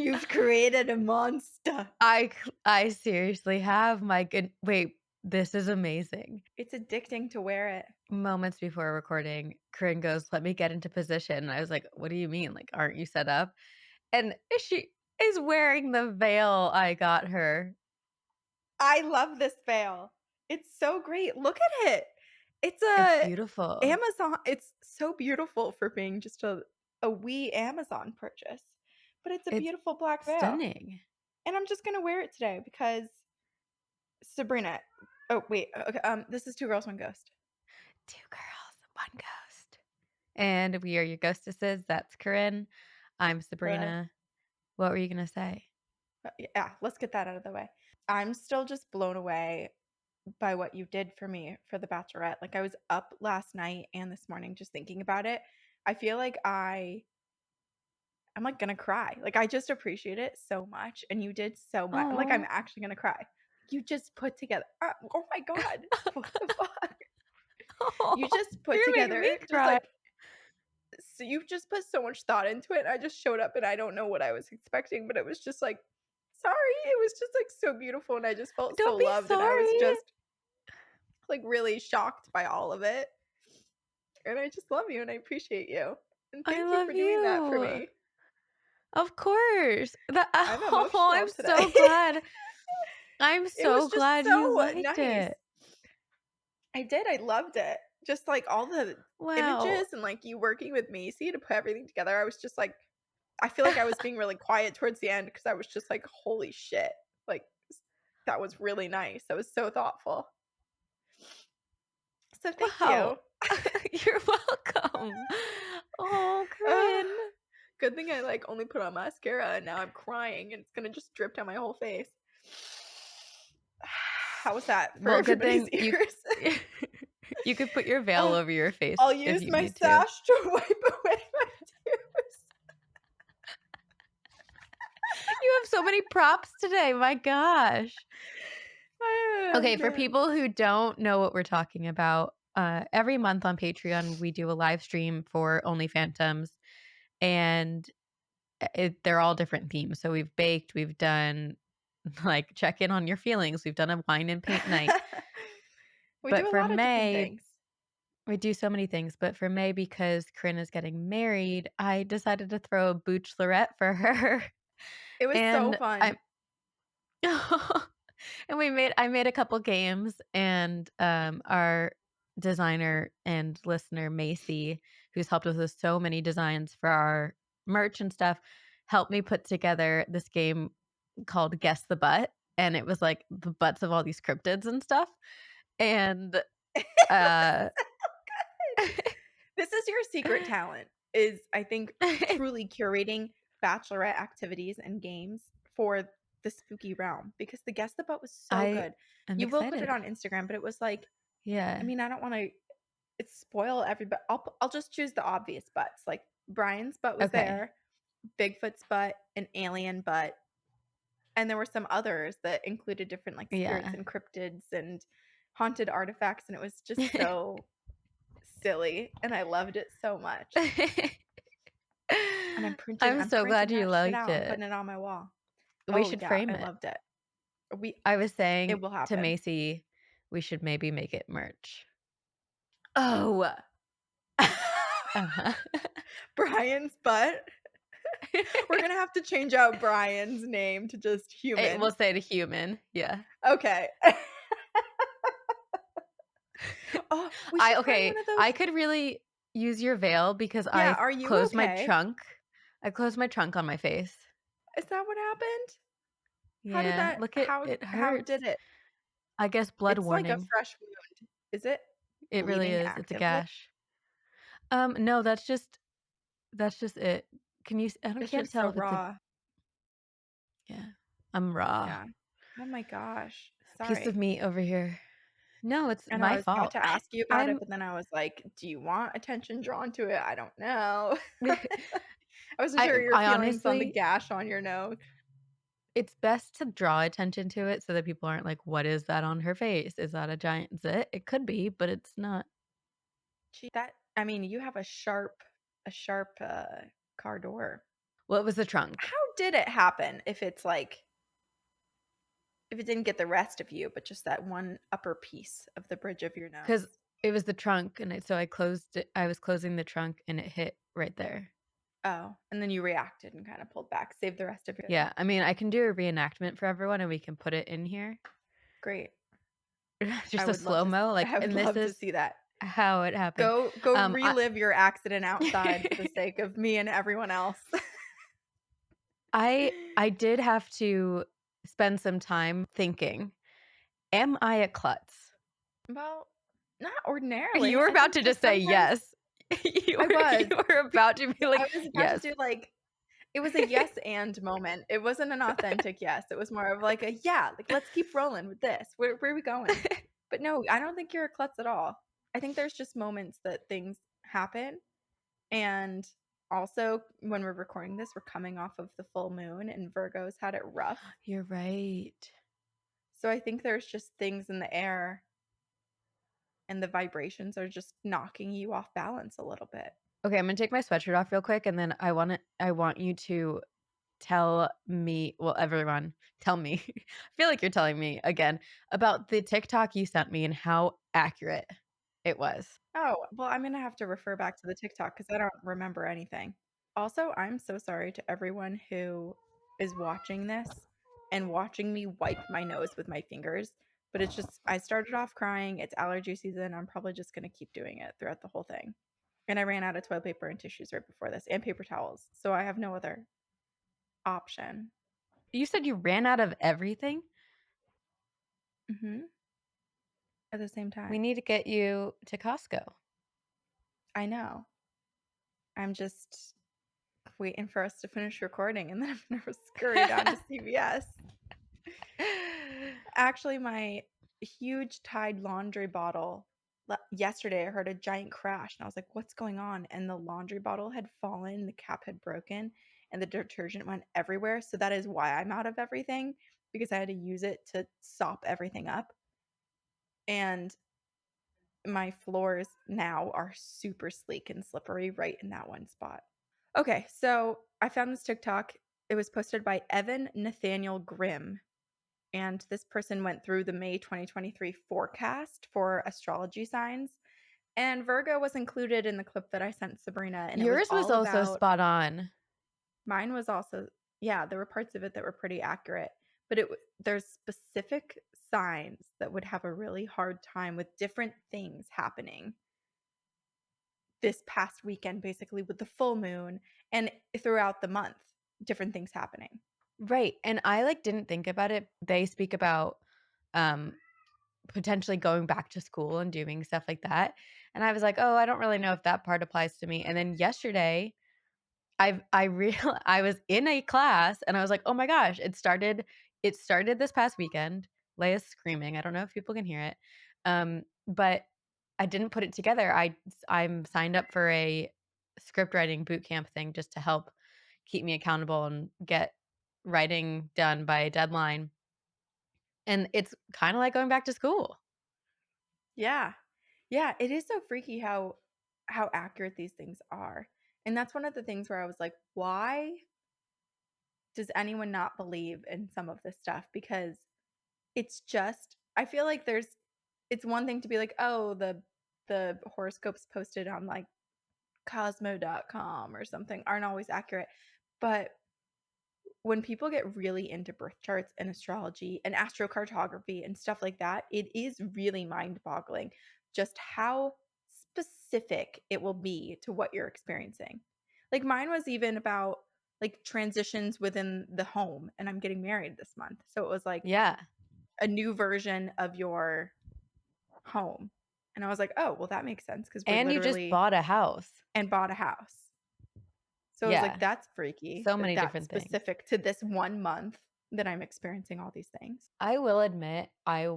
You've created a monster. I seriously have, my good wait, this is amazing. It's addicting to wear it. Moments before recording, Corinne goes, "Let me get into position." And I was like, "What do you mean? Like, aren't you set up?" And she is wearing the veil I got her. I love this veil. It's so great. Look at it. It's It's a beautiful. Amazon. It's so beautiful for being just a wee Amazon purchase. But it's a It's beautiful black veil. stunning. And I'm just gonna wear it today because Sabrina. Oh wait, okay, this is Two Girls, One Ghost. 2 girls, 1 ghost. And we are your ghostesses. That's Corinne. I'm Hello. Sabrina. What were you gonna say? Yeah, let's get that out of the way. I'm still just blown away by what you did for me for The Bachelorette. Like, I was up last night and this morning just thinking about it. I feel like I'm, like, gonna cry. Like, I just appreciate it so much, and you did so much. Like, I'm Oh, actually gonna cry. You just put together oh my god. What the fuck? You just put you're making me together just, cry. like so you just put so much thought into it, and I just showed up, and I don't know what I was expecting, but it was just, like, sorry, it was just, like, so beautiful, and I just felt so Don't be loved, and I was sorry. just, like, really shocked by all of it. And I just love you and I appreciate you. And I thank you love for doing that for you. me. Of course. I'm Oh, emotional I'm today. so glad. I'm It was so just glad you so liked nice. it. I did. I loved it. Just like all the Wow. images and like you working with Macy to put everything together. I was just like, I feel like I was being really quiet towards the end because I was just like, holy shit. Like, that was really nice. That was so thoughtful. So thank Wow. you. You're welcome. Oh, Uh, Corinne. good thing I like only put on mascara and now I'm crying and it's gonna just drip down my whole face. How was that for Well, good everybody's thing you ears? you could put your veil Uh, over your face I'll if use you my need to. sash to wipe away my tears. You have so many props today. My gosh. Oh, Okay, for man. people who don't know what we're talking about, every month on Patreon, we do a live stream for Only Phantoms, and they're all different themes. So we've baked, we've done like check in on your feelings, we've done a wine and paint night. We But do a for lot of different May, things. we do so many things. But for May, because Corinne is getting married, I decided to throw a bachelorette for her, It was so and fun. I'm and I made a couple games, and our designer and listener Macy, who's helped us with so many designs for our merch and stuff, helped me put together this game called Guess the Butt, and it was like the butts of all these cryptids and stuff. And uh This is your secret talent, is I think truly curating bachelorette activities and games for the spooky realm because the Guess the Butt was so I good. am You will put it excited. on Instagram, but it was like, I Yeah. mean, I don't want to spoil everybody. I'll just choose the obvious butts. Like Brian's butt was Okay. there, Bigfoot's butt, an alien butt, and there were some others that included different like spirits Yeah. and cryptids and haunted artifacts, and it was just so silly, and I loved it so much. And I'm I'm so printing glad you that shit liked out and it. putting it on my wall. We Oh should yeah, frame I it. loved it. We I was It saying will to happen. Macy, we should maybe make it merch. Oh. Uh-huh. Brian's butt. We're gonna have to change out Brian's name to just We'll human. say to human. Yeah. Okay. Oh, we should find one of those. I could really use your veil because Yeah, I are you closed my okay? trunk. I closed my trunk on my face. Is that what happened? How did Yeah, that look it how hurts. did it? I guess blood It's like a warning. fresh wound. Is it It really bleeding is. It's a actively? gash. No, that's just it. Can you I don't It's can't just tell so if it's a raw. yeah. I'm raw. Yeah. Oh my gosh. Piece of Sorry. meat over here. No, it's And I my was about fault. to ask you about it, I'm but then I was like, "Do you want attention drawn to it? I don't know." I wasn't sure your I feelings on the honestly gash on your nose. it's best to draw attention to it so that people aren't like, "What is that on her face? Is that a giant zit?" It could be, but it's not. Gee, that I mean, you have a sharp car door. What was the trunk? How did it happen if it's like if it didn't get the rest of you, but just that one upper piece of the bridge of your Because nose? it was the trunk, and so I closed it. I was closing the trunk, and it hit right there. Oh, and then you reacted and kinda pulled back, saved the rest of your Yeah, I mean, I can do a reenactment for everyone, and we can put it in here. Great. I Just a would love to slow-mo, like, I would and this love to is see that. how it happened. Go I relive your accident outside for the sake of me and everyone else. I did have to spend some time thinking, "Am I a klutz?" Well, not ordinarily. You were I about think to just just say sometimes yes. I was. You were about to be I like, was about to "Yes." do, like it was a yes and moment. It wasn't an authentic yes. It was more of like a, "Yeah, like, let's keep rolling with this. Where are we going?" But no, I don't think you're a klutz at all. I think there's just moments that things happen, and also, when we're recording this, we're coming off of the full moon, and Virgo's had it rough. You're right. So I think there's just things in the air, and the vibrations are just knocking you off balance a little bit. Okay, I'm gonna take my sweatshirt off real quick, and then I want you to tell me, well, everyone, tell me. I feel like you're telling me again about the TikTok you sent me and how accurate it was. Oh, well, I'm gonna have to refer back to the TikTok because I don't remember anything. Also, I'm so sorry to everyone who is watching this and watching me wipe my nose with my fingers, but it's just I started off crying, it's allergy season, I'm probably just gonna keep doing it throughout the whole thing. And I ran out of toilet paper and tissues right before this, and paper towels, so I have no other option. You said you ran out of everything? Mhm, at the same We time. need to get you to Costco. I know. I'm just waiting for us to finish recording, and then I'm gonna scurry down to CVS. Actually, my huge Tide laundry bottle yesterday, I heard a giant crash, and I was like, "What's going on?" And the laundry bottle had fallen, the cap had broken, and the detergent went everywhere, so that is why I'm out of everything, because I had to use it to sop everything up, and my floors now are super sleek and slippery right in that one spot. Okay, so I found this TikTok. It was posted by Evan Nathaniel Grimm, and this person went through the May 2023 forecast for astrology signs, and Virgo was included in the clip that I sent Sabrina, and it was Yours was all also about spot on. mine was also yeah, there were parts of it that were pretty accurate, but there's specific signs that would have a really hard time with different things happening this past weekend, basically with the full moon and throughout the month, different things happening. Right, and I, like, didn't think about it. They speak about, um, potentially going back to school and doing stuff like that, and I was like, "Oh, I don't really know if that part applies to me," and then yesterday, I real I was in a class, and I was like, "Oh my gosh, it started this past weekend." Leia's screaming, I don't know if people can hear it, but I didn't put it together. I'm signed up for a script writing boot camp thing just to help keep me accountable and get writing done by a deadline, and it's kinda like going back to school. Yeah. Yeah, it is so freaky how accurate these things are. And that's one of the things where I was like, why does anyone not believe in some of this stuff? Because it's just I feel like it's one thing to be like, "Oh, the horoscopes posted on like cosmo.com or something aren't always accurate." But when people get really into birth charts and astrology and astrocartography and stuff like that, it is really mind-boggling just how specific it will be to what you're experiencing. Like mine was even about like transitions within the home, and I'm getting married this month. So it was like Yeah, a new version of your home. And I was like, "Oh, well that makes sense because we're and you just literally bought a house. and bought a house." So I was like, Yeah, "That's freaky so that many that's different things. specific to this 1 month that I'm experiencing all these things." I will admit I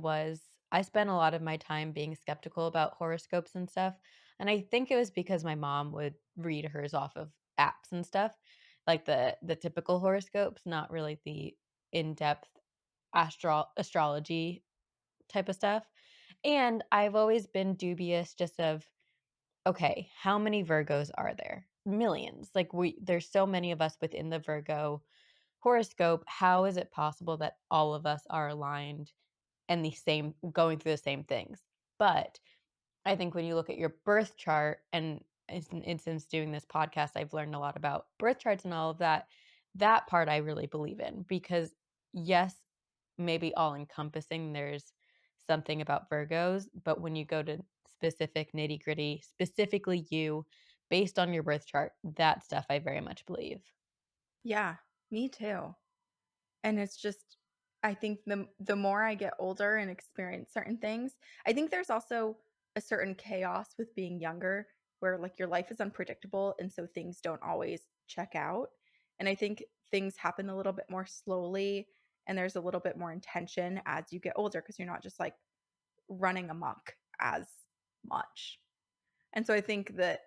spent a lot of my time being skeptical about horoscopes and stuff, and I think it was because my mom would read hers off of apps and stuff, like the typical horoscopes, not really the in-depth astrology type of stuff. And I've always been dubious just of, okay, how many Virgos are there? millions. Like there's so many of us within the Virgo horoscope. How is it possible that all of us are aligned and the same going through the same things? But I think when you look at your birth chart, and since doing this podcast, I've learned a lot about birth charts and all of that. That part I really believe in because, yes, maybe all encompassing, there's something about Virgos, but when you go to specific nitty gritty, specifically you, based on your birth chart, that stuff I very much believe. Yeah, me too. And it's just, I think the more I get older and experience certain things, I think there's also a certain chaos with being younger where like your life is unpredictable and so things don't always check out. And I think things happen a little bit more slowly and there's a little bit more intention as you get older because you're not just like running amok as much. And so I think that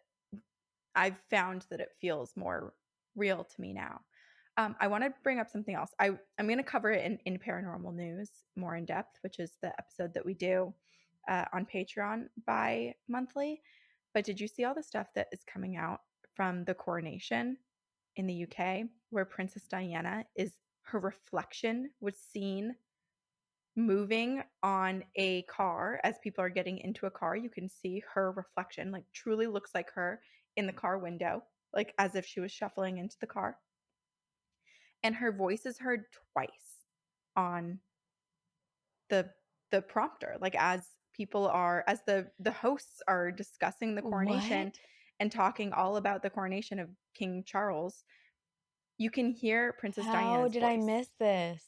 I've found that it feels more real to me now. I want to bring up something else. I'm going to cover it in paranormal news more in depth, which is the episode that we do on Patreon bi-monthly. But did you see all the stuff that is coming out from the coronation in the UK, where Princess Diana is her reflection was seen moving on a car as people are getting into a car? You can see her reflection, like truly looks like her in the car window, like as if she was shuffling into the car. And her voice is heard twice on the the prompter, like as the hosts are discussing the coronation What? and talking all about the coronation of King Charles, you can hear Princess How Diana's did I voice. miss this?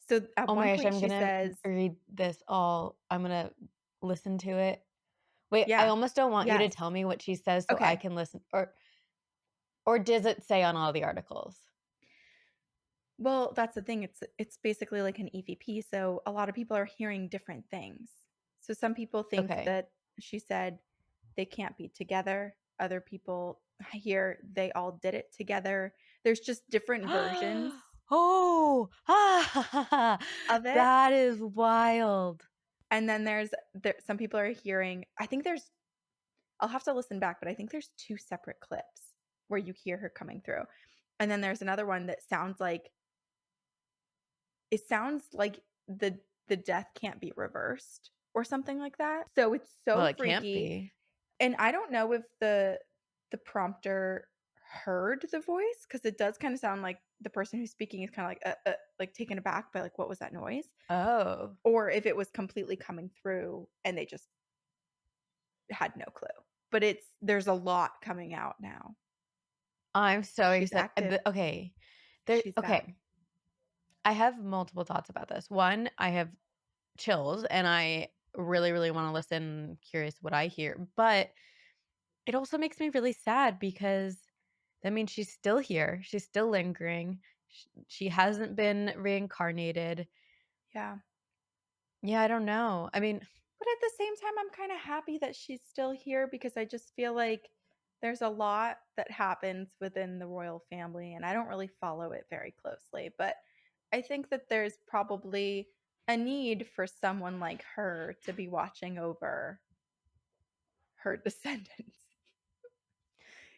So at Oh one my gosh, point I'm she gonna says, read this all. I'm gonna listen to it. Wait, I yeah, almost don't want you to yes, tell me what she says so I okay. can listen, or does it say on all the articles? Well, that's the thing. It's basically like an EVP, so a lot of people are hearing different things. So some people think Okay. that she said they can't be together. Other people hear they all did it together. There's just different versions Oh, of it. that is wild. And then some people are hearing, I think there's I'll have to listen back, but I think there's two separate clips where you hear her coming through. And then there's another one that sounds like the death can't be reversed or something like that. So it's Well, so it can't freaky. be. And I don't know if the prompter heard the voice because it does kind of sound like the person who's speaking is kind of like taken aback by like what was that noise, Oh, or if it was completely coming through and they just had no clue. But there's a lot coming out now. I'm so She's excited. active. Okay. She's Okay. back. I have multiple thoughts about this. One, I have chills and I really, really want to listen, curious what I hear. But it also makes me really sad because that means she's still here. She's still lingering. She hasn't been reincarnated. Yeah. Yeah, I don't know. I mean, But at the same time, I'm kind of happy that she's still here because I just feel like there's a lot that happens within the royal family, and I don't really follow it very closely. But I think that there's probably a need for someone like her to be watching over her descendants,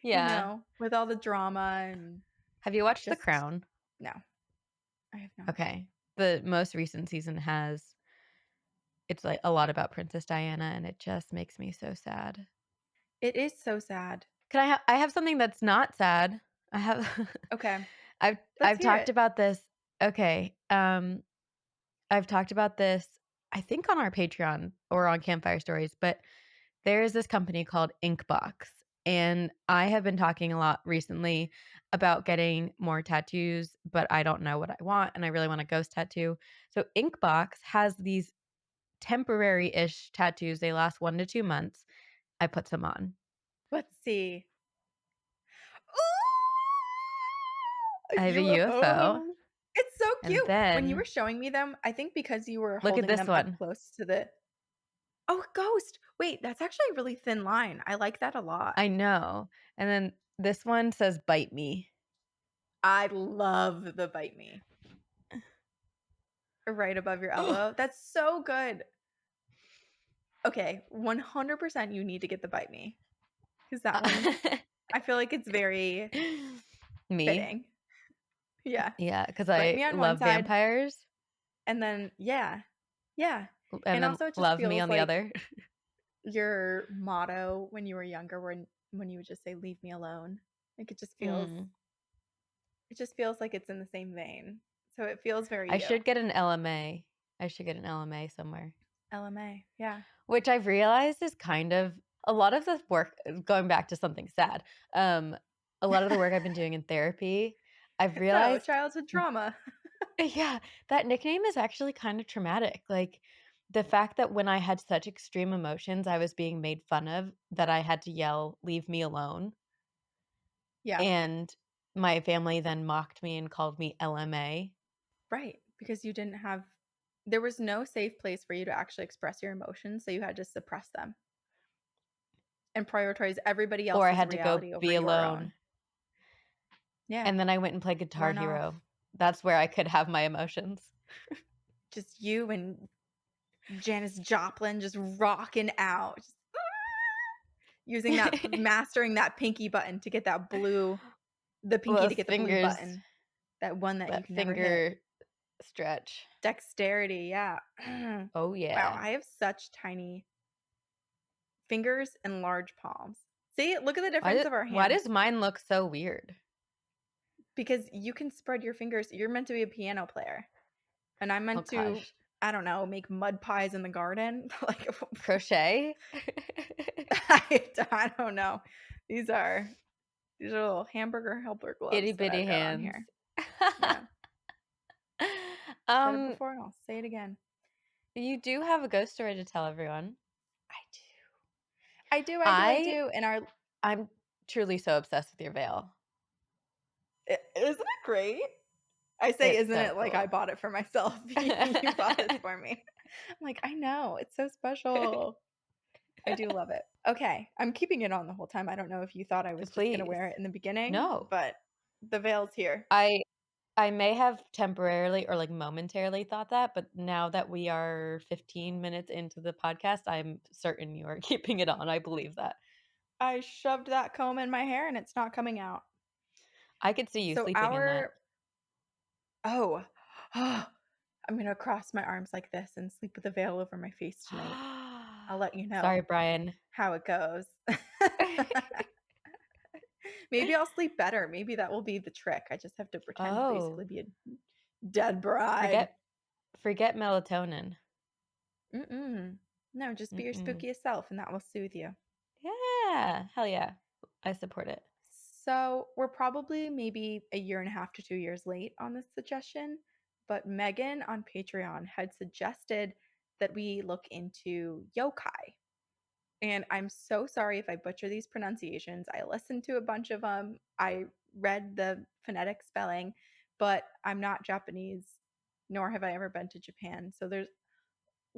yeah. with all the drama and Have you watched The just Crown? no, I have not. Okay. The most recent season has it's like a lot about Princess Diana and it just makes me so sad. It is so sad. I have something that's not sad. I have Okay, I've let's I've hear talked it. about this. Okay. I've talked about this I think on our Patreon or on Campfire Stories, but there is this company called Inkbox, and I have been talking a lot recently about getting more tattoos, but I don't know what I want, and I really want a ghost tattoo. So Inkbox has these temporary-ish tattoos. They last 1 to 2 months. I put some on. Let's see. I Ooh, have a UFO, UFO. It's so and cute. When you were then showing me them, I think because you were look at holding this them up one. close to the Oh, ghost. Wait, that's actually a really thin line. I like that a lot. I know. And then this one says, "Bite me." I love the bite me right above your elbow. That's so good. Okay, 100% you need to get the bite me because that one I feel like it's very Me? fitting. Yeah. Yeah, because Bite I me on one love side, vampires and then yeah. Yeah. and And then also it just love me feels on the like other. your motto when you were younger when you would just say, "Leave me alone." Like, Mm. it just feels like it's in the same vein. So it feels very I you. should get an LMA. I should get an LMA somewhere. LMA, yeah. Which I've realized is kind of a lot of the work going back to something sad, um, a lot of the work I've been doing in therapy, I've So, realized childhood trauma. yeah, that nickname is actually kind of traumatic, like, the fact that when I had such extreme emotions, I was being made fun of, that I had to yell, "Leave me alone," Yeah, and my family then mocked me and called me LMA. right, because you didn't have there was no safe place for you to actually express your emotions, so you had to suppress them and prioritize everybody Or I else's had to go reality over be your own. alone, Yeah, and then I went and played Guitar run off. Hero. That's where I could have my emotions. Just you and Janis Joplin just rocking out, just using that mastering that pinky button to get that blue the pinky to Those get the blue fingers, button, that one that you that can never hit. finger stretch. Dexterity, yeah. Oh, Wow, yeah. I have such tiny fingers and large palms. See, look at the difference of our Why hands. does mine look so weird? Because you can spread your fingers. You're meant to be a piano player, and I'm Oh meant to, gosh. I don't know, make mud pies in the garden. Like, Crochet? I don't know. These are little hamburger helper Itty gloves that bitty I've got on hands. here. Yeah, said it Um, before and I'll say it again. you do have a ghost story to tell everyone. I do. I do, I do, I I do. And I'm truly so obsessed with your veil. isn't it great? I say, It's isn't so it like I cool. bought it for myself? You bought this for me. I'm like, I know. It's so special. I do love it. Okay, I'm keeping it on the whole time. I don't know if you thought I was just gonna Please. wear it in the beginning, No. but the veil's here. I I may have temporarily or, like, momentarily thought that, but now that we are 15 minutes into the podcast, I'm certain you are keeping it on. I believe that. I shoved that comb in my hair and it's not coming out. I could see you So sleeping in that. our oh, I'm gonna cross my arms like this and sleep with a veil over my face tonight. I'll let you Sorry, know Brian. how it goes. Maybe I'll sleep better. Maybe that will be the trick. I just have to pretend to basically Oh, be a dead bride. forget forget melatonin. Mm-mm. No, just be your Mm-mm. spookiest self and that will soothe you. Yeah, hell yeah. I support it. So we're probably maybe a year and a half to 2 years late on this suggestion, but Megan on Patreon had suggested that we look into yokai. And I'm so sorry if I butcher these pronunciations. I listened to a bunch of them. I read the phonetic spelling, but I'm not Japanese, nor have I ever been to Japan. So there's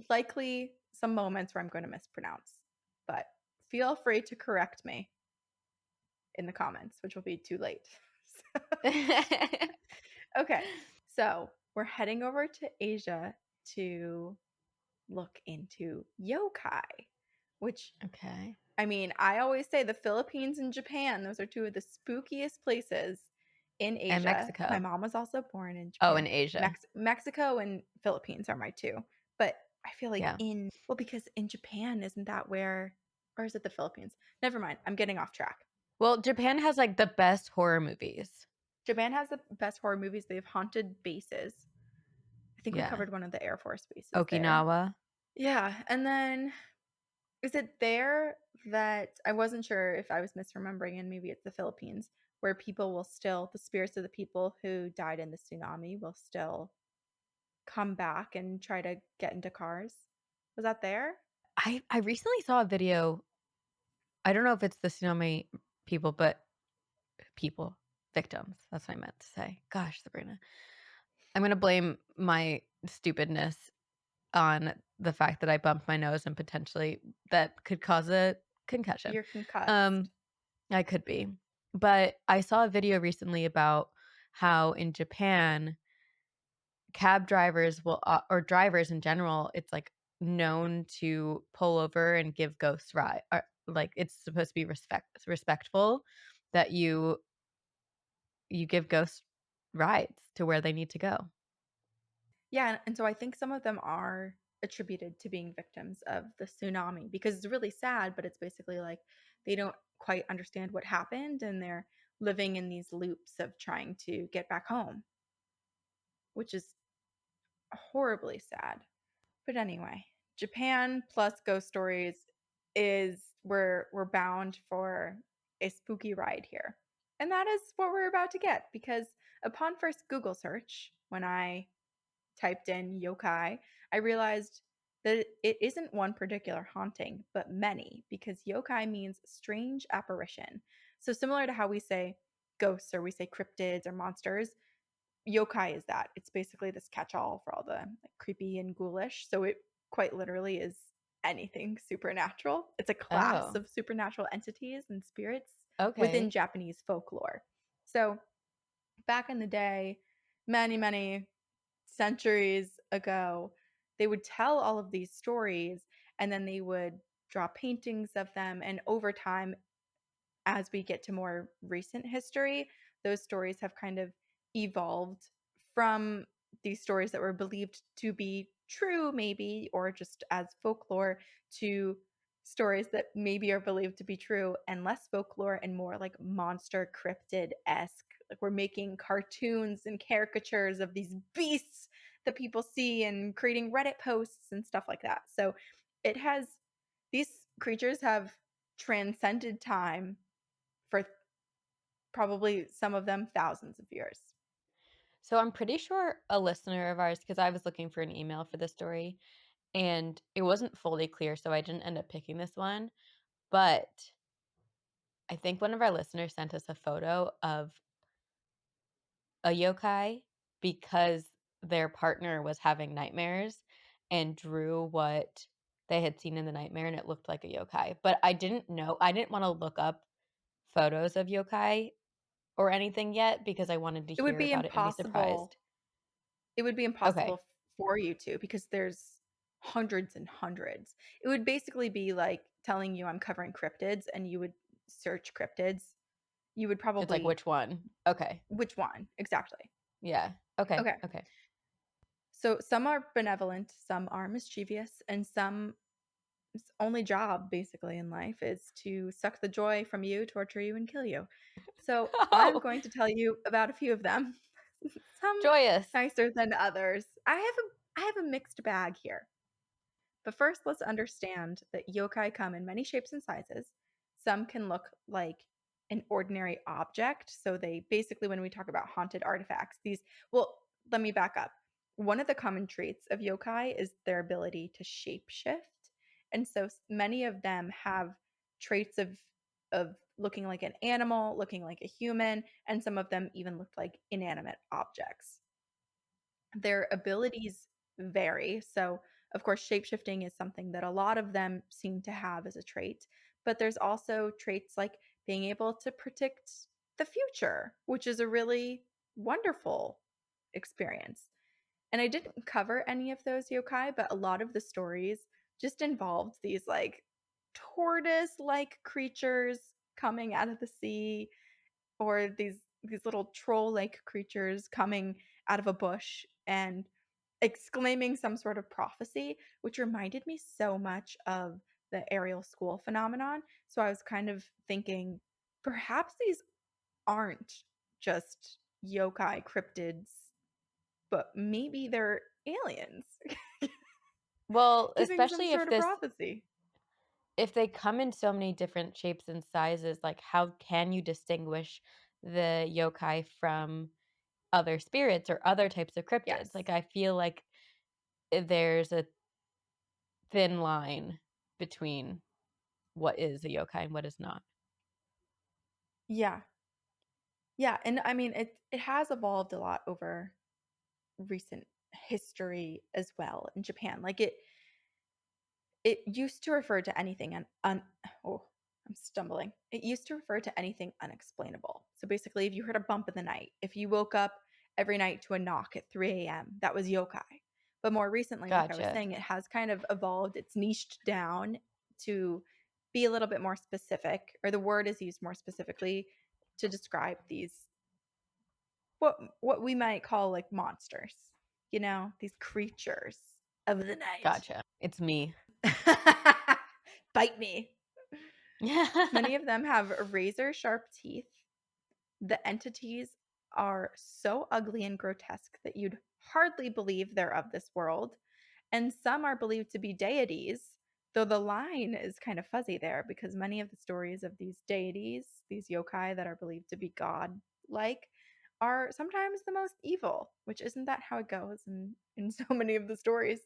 likely some moments where I'm going to mispronounce. But feel free to correct me in the comments, which will be too late. Okay, so we're heading over to Asia to look into yokai, which Okay. I mean, I always say the Philippines and Japan, those are two of the spookiest places in And Asia. My Mexico. mom was also born in Oh, in Japan. Asia. Mexico and Philippines are my two. But I feel like Yeah. well, because in Japan, isn't that where, or is it the Philippines? Never mind. I'm getting off track. Well, Japan has, like, the best horror movies. Japan has the best horror movies. They have haunted bases. I think we Yeah. covered one of the Air Force bases there. Okinawa. Yeah. And then is it there that I wasn't sure if I was misremembering, and maybe it's the Philippines, where people will still, the spirits of the people who died in the tsunami will still come back and try to get into cars? Was that there? I recently saw a video. I don't know if it's the tsunami people, but people, victims. That's what I meant to say. Gosh, Sabrina. I'm gonna blame my stupidness on the fact that I bumped my nose and potentially that could cause a concussion. You're Um, concussed. I could be. But I saw a video recently about how in Japan, cab drivers will or drivers in general, it's, like, known to pull over and give ghosts ride or, like, it's supposed to be respectful, that you give ghosts rides to where they need to go. Yeah, and so I think some of them are attributed to being victims of the tsunami because it's really sad, but it's basically like they don't quite understand what happened and they're living in these loops of trying to get back home, which is horribly sad. But anyway, Japan plus ghost stories is we're bound for a spooky ride here. And that is what we're about to get because upon first Google search, when I typed in yokai, I realized that it isn't one particular haunting, but many, because yokai means strange apparition. So, similar to how we say ghosts or we say cryptids or monsters, yokai is that. It's basically this catch all for all the like, creepy and ghoulish. So, it quite literally is anything supernatural. It's a class Oh, of supernatural entities and spirits within okay. Japanese folklore. So, back in the day, many, many centuries ago, they would tell all of these stories and then they would draw paintings of them. And over time, as we get to more recent history, those stories have kind of evolved from these stories that were believed to be true, maybe, or just as folklore, to stories that maybe are believed to be true and less folklore and more like monster cryptid esque. Like we're making cartoons and caricatures of these beasts that people see and creating Reddit posts and stuff like that. So it has, these creatures have transcended time for probably some of them thousands of years. So I'm pretty sure a listener of ours, because I was looking for an email for this story and it wasn't fully clear, so I didn't end up picking this one. But I think one of our listeners sent us a photo of a yokai because their partner was having nightmares and drew what they had seen in the nightmare and it looked like a yokai. But I didn't want to look up photos of yokai or anything yet because I wanted to It would hear be about it and be impossible. surprised. It would be Okay. impossible for you to because there's hundreds and hundreds. It would basically be like telling you I'm covering cryptids and you would search cryptids. You would It's like probably which one? Okay. which one? Exactly. Yeah. Okay. Okay. Okay. So some are benevolent, some are mischievous, and some only job basically in life is to suck the joy from you, torture you, and kill you. So I'm Oh, going to tell you about a few of them. Some joyous. nicer than others. I have a mixed bag here. But first, let's understand that yokai come in many shapes and sizes. Some can look like an ordinary object. So they basically, when we talk about haunted artifacts, well, let me back up. One of the common traits of yokai is their ability to shapeshift. And so many of them have traits of looking like an animal, looking like a human, and some of them even look like inanimate objects. Their abilities vary. So, of course, shapeshifting is something that a lot of them seem to have as a trait, but there's also traits like being able to predict the future, which is a really wonderful experience. And I didn't cover any of those yokai, but a lot of the stories just involved these like tortoise like creatures coming out of the sea or these little troll-like creatures coming out of a bush and exclaiming some sort of prophecy, which reminded me so much of the Ariel school phenomenon. So I was kind of thinking perhaps these aren't just yokai cryptids, but maybe they're aliens Well, giving some especially sort of prophecy. if they come in so many different shapes and sizes, like how can you distinguish the yokai from other spirits or other types of cryptids? Like Yes. I feel like there's a thin line between what is a yokai and what is not. Yeah. Yeah, and I mean it has evolved a lot over recent history as well in Japan. Like it used to refer to anything oh, I'm stumbling. It used to refer to anything unexplainable. So basically, if you heard a bump in the night, if you woke up every night to a knock at 3 a.m., that was yokai. But more recently, like I was Gotcha. saying, it has kind of evolved. It's niched down to be a little bit more specific, or the word is used more specifically to describe these what we might call like monsters, these creatures of the night. Gotcha. It's me. Bite me. Many of them have razor sharp teeth. The entities are so ugly and grotesque that you'd hardly believe they're of this world. And some are believed to be deities, though the line is kind of fuzzy there because many of the stories of these deities, these yokai that are believed to be god like, are sometimes the most evil, which isn't that how it goes in so many of the stories?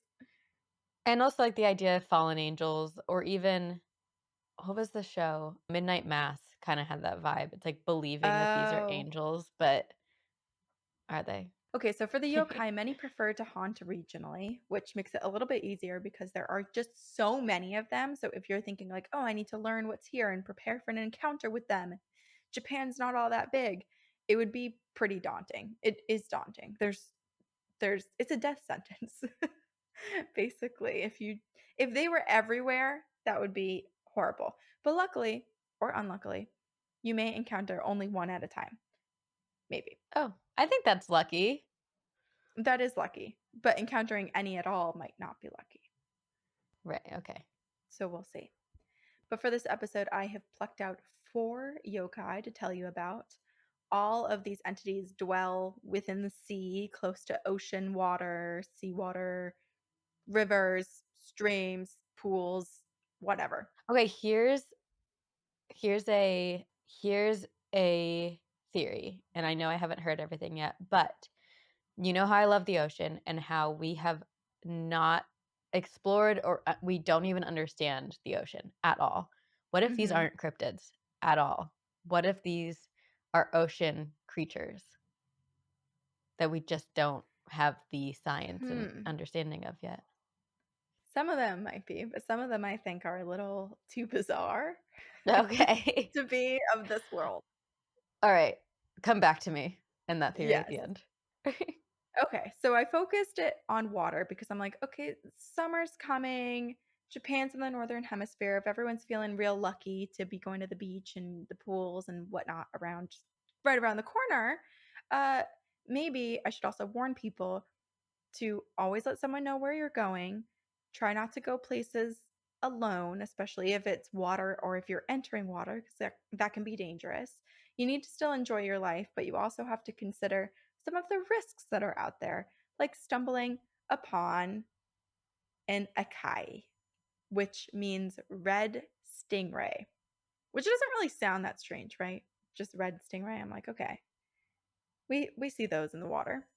And also, like, the idea of fallen angels or even what was the show? Midnight Mass kinda had that vibe. It's like believing that these are Oh. angels, but are they? Okay, so for the yokai, many prefer to haunt regionally, which makes it a little bit easier because there are just so many of them. So if you're thinking like, "Oh, I need to learn what's here and prepare for an encounter with them." Japan's not all that big. It would be pretty daunting. It is daunting. There's it's a death sentence. Basically, if they were everywhere, that would be horrible. But luckily or unluckily, you may encounter only one at a time. Maybe. Oh, I think that's lucky. That is lucky, but encountering any at all might not be lucky. Right, okay. So we'll see. But for this episode, I have plucked out 4 yokai to tell you about. All of these entities dwell within the sea, close to ocean water, seawater, rivers, streams, pools, whatever. Okay, here's a theory, and I know I haven't heard everything yet, but you know how I love the ocean and how we have not explored or we don't even understand the ocean at all. What if these Mhm. aren't cryptids at all? What if these are ocean creatures that we just don't have the science and Hmm. understanding of yet? Some of them might be, but some of them I think are a little too bizarre Okay. to be of this world. All right. Come back to me and that theory at Yes. the end. Okay, so I focused it on water because I'm like, okay, summer's coming. Japan's in the northern hemisphere. If everyone's feeling real lucky to be going to the beach and the pools and whatnot around, right around the corner, uh, maybe I should also warn people to always let someone know where you're going. Try not to go places alone, especially if it's water or if you're entering water, because that can be dangerous. You need to still enjoy your life, but you also have to consider some of the risks that are out there, like stumbling upon an Akaei, which means red stingray, which doesn't really sound that strange, right? Just red stingray. I'm like, okay, we see those in the water.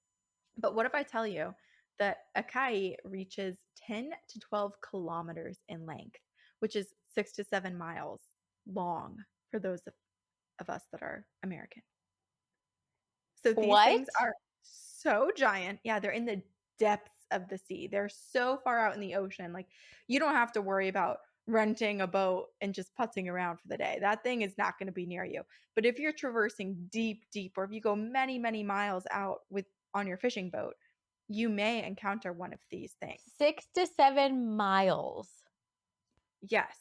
But what if I tell you that Akai reaches 10 to 12 kilometers in length, which is 6 to 7 miles long for those of us that are American? So these things What? are so giant. Yeah, they're in the depths of the sea. They're so far out in the ocean. Like, you don't have to worry about renting a boat and just putzing around for the day. That thing is not going to be near you. But if you're traversing deep, deep, or if you go many, many miles out with on your fishing boat, you may encounter one of these things. 6 to 7 miles. Yes.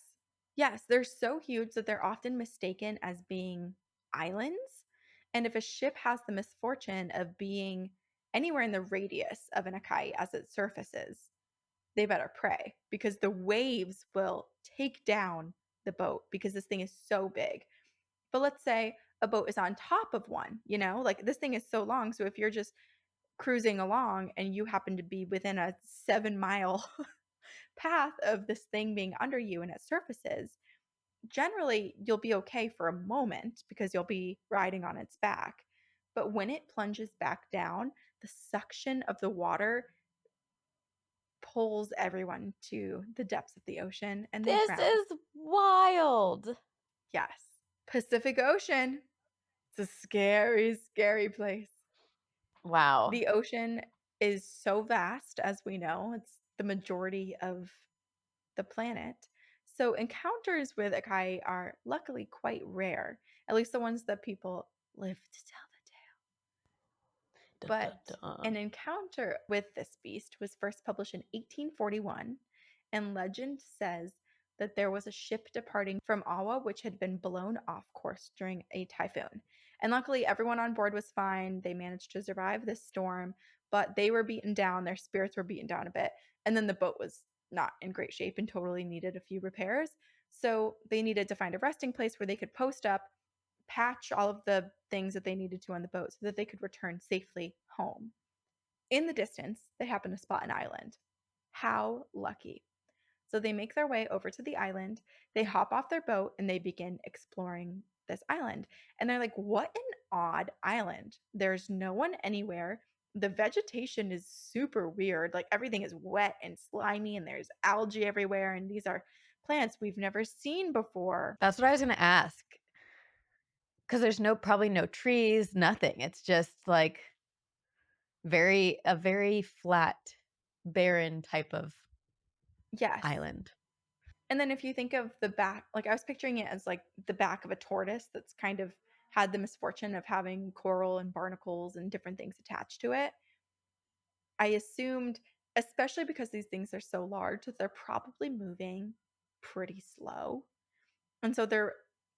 Yes, they're so huge that they're often mistaken as being islands. And if a ship has the misfortune of being anywhere in the radius of an Akai as it surfaces, they better pray because the waves will take down the boat because this thing is so big. But let's say a boat is on top of one, like this thing is so long. So if you're just cruising along and you happen to be within a 7 mile path of this thing being under you and it surfaces, generally you'll be okay for a moment because you'll be riding on its back. But when it plunges back down, the suction of the water pulls everyone to the depths of the ocean and they This drown. is wild. Yes. Pacific Ocean. It's a scary, scary place. Wow. The ocean is so vast, as we know, it's the majority of the planet. So encounters with Akai are luckily quite rare, at least the ones that people live to tell the tale. Dun, dun, But dun. an encounter with this beast was first published in 1841, and legend says that there was a ship departing from Awa which had been blown off course during a typhoon. And luckily, everyone on board was fine. They managed to survive this storm, but they were beaten down. Their spirits were beaten down a bit. And then the boat was not in great shape and totally needed a few repairs. So they needed to find a resting place where they could post up, patch all of the things that they needed to on the boat so that they could return safely home. In the distance, they happen to spot an island. How lucky. So they make their way over to the island. They hop off their boat and they begin exploring this island. And they're like, what an odd island. There's no one anywhere. The vegetation is super weird. Like everything is wet and slimy and there's algae everywhere. And these are plants we've never seen before. That's what I was going to ask. Because there's probably no trees, nothing. It's just like a very flat, barren type of Yes. island. And then if you think of the back, like I was picturing it as like the back of a tortoise that's kind of had the misfortune of having coral and barnacles and different things attached to it. I assumed, especially because these things are so large, that they're probably moving pretty slow. And so there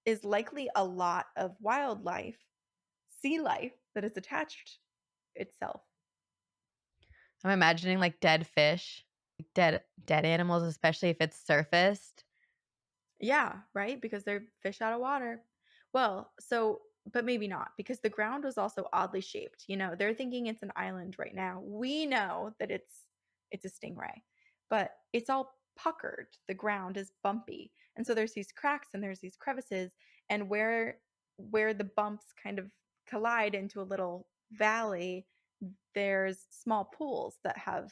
is likely a lot of wildlife, sea life, that is attached itself. I'm imagining like dead fish, dead animals, especially if it's surfaced. Yeah, right? Because they're fish out of water. Well, so, but maybe not, because the ground was also oddly shaped. You know, they're thinking it's an island right now. We know that it's a stingray, but it's all puckered. The ground is bumpy. And so there's these cracks and there's these crevices, and where the bumps kind of collide into a little valley, there's small pools that have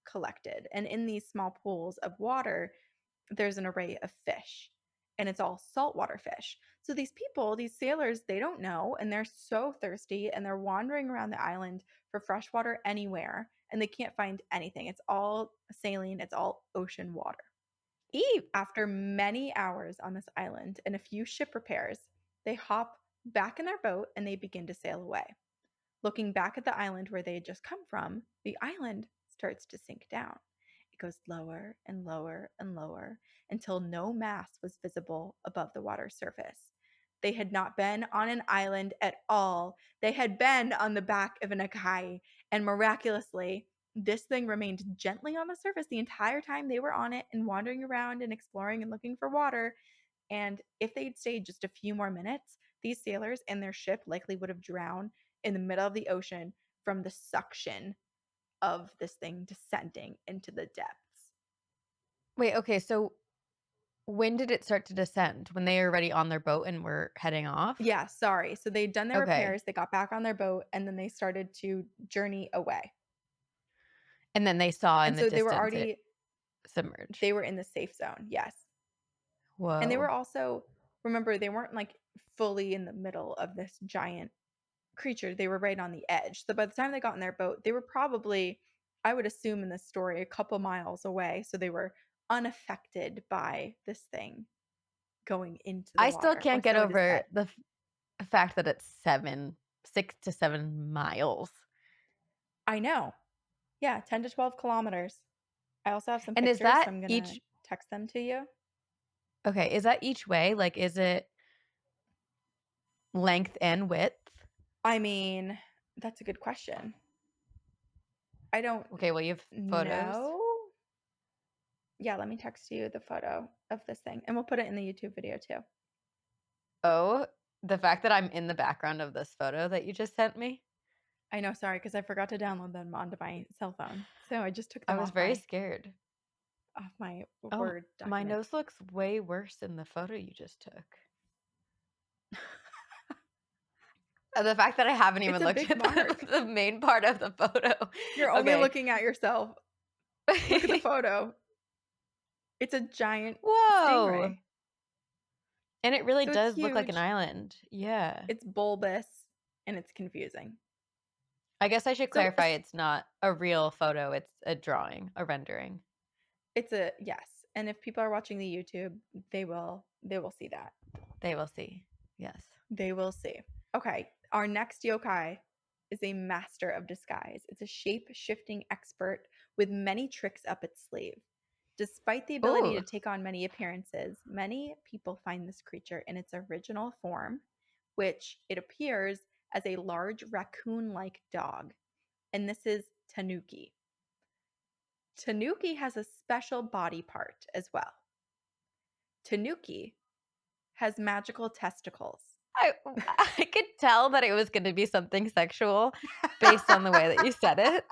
collected. And in these small pools of water, there's an array of fish, and it's all saltwater fish. So these people, these sailors, they don't know, and they're so thirsty, and they're wandering around the island for fresh water anywhere, and they can't find anything. It's all saline, it's all ocean water. Eep. After many hours on this island and a few ship repairs, they hop back in their boat and they begin to sail away. Looking back at the island where they had just come from, the island starts to sink down. It goes lower and lower and lower until no mass was visible above the water's surface. They had not been on an island at all. They had been on the back of an Akaei, and miraculously, this thing remained gently on the surface the entire time they were on it and wandering around and exploring and looking for water. And if they'd stayed just a few more minutes, these sailors and their ship likely would have drowned in the middle of the ocean from the suction of this thing descending into the depths. Wait, okay, so when did it start to descend? When they were already on their boat and were heading off? Yeah, sorry. So they'd done their Okay. repairs, they got back on their boat, and then they started to journey away. And then they saw in And the so distance it submerge. they were in the safe zone. Yes. And they were Whoa. also, remember, they weren't like fully in the middle of this giant creature. They were right on the edge. So by the time they got in their boat, they were probably, I would assume in this story, a couple miles away. So they were unaffected by this thing going into the I still water, or can't get so it is over said. the fact that it's 6 to 7 miles. I know. Yeah, 10 to 12 kilometers. I also have some And is pictures, so that I'm going to each text them to you. okay, is that each way? Like, is it length and width? I mean, that's a good question. I don't Okay, well, you have photos? know. Yeah, let me text you the photo of this thing, and we'll put it in the YouTube video too. Oh, the fact that I'm in the background of this photo that you just sent me? I know, sorry, because I forgot to download them onto my cell phone. So I just took I them was off very my scared. Oh, Word my document. nose looks way worse in the photo you just took. The fact that I haven't It's even a looked big at mark. the main part of the photo. You're only Okay. looking at yourself. Look at the photo. It's a giant Whoa! stingray. And it really So it's does look like an huge, island. Yeah. it's bulbous, and it's confusing. I guess I should So clarify it's not a real photo, it's a drawing, a rendering. it's a yes. And if people are watching the YouTube, they will see that. They will see. Yes. They will see. Okay, our next yokai is a master of disguise. It's a shape-shifting expert with many tricks up its sleeve. Despite the ability Ooh. to take on many appearances, many people find this creature in its original form, which it appears as a large raccoon like dog. And this is Tanuki. Tanuki has a special body part as well. Tanuki has magical testicles. I could tell that it was gonna be something sexual based on the way that you said it.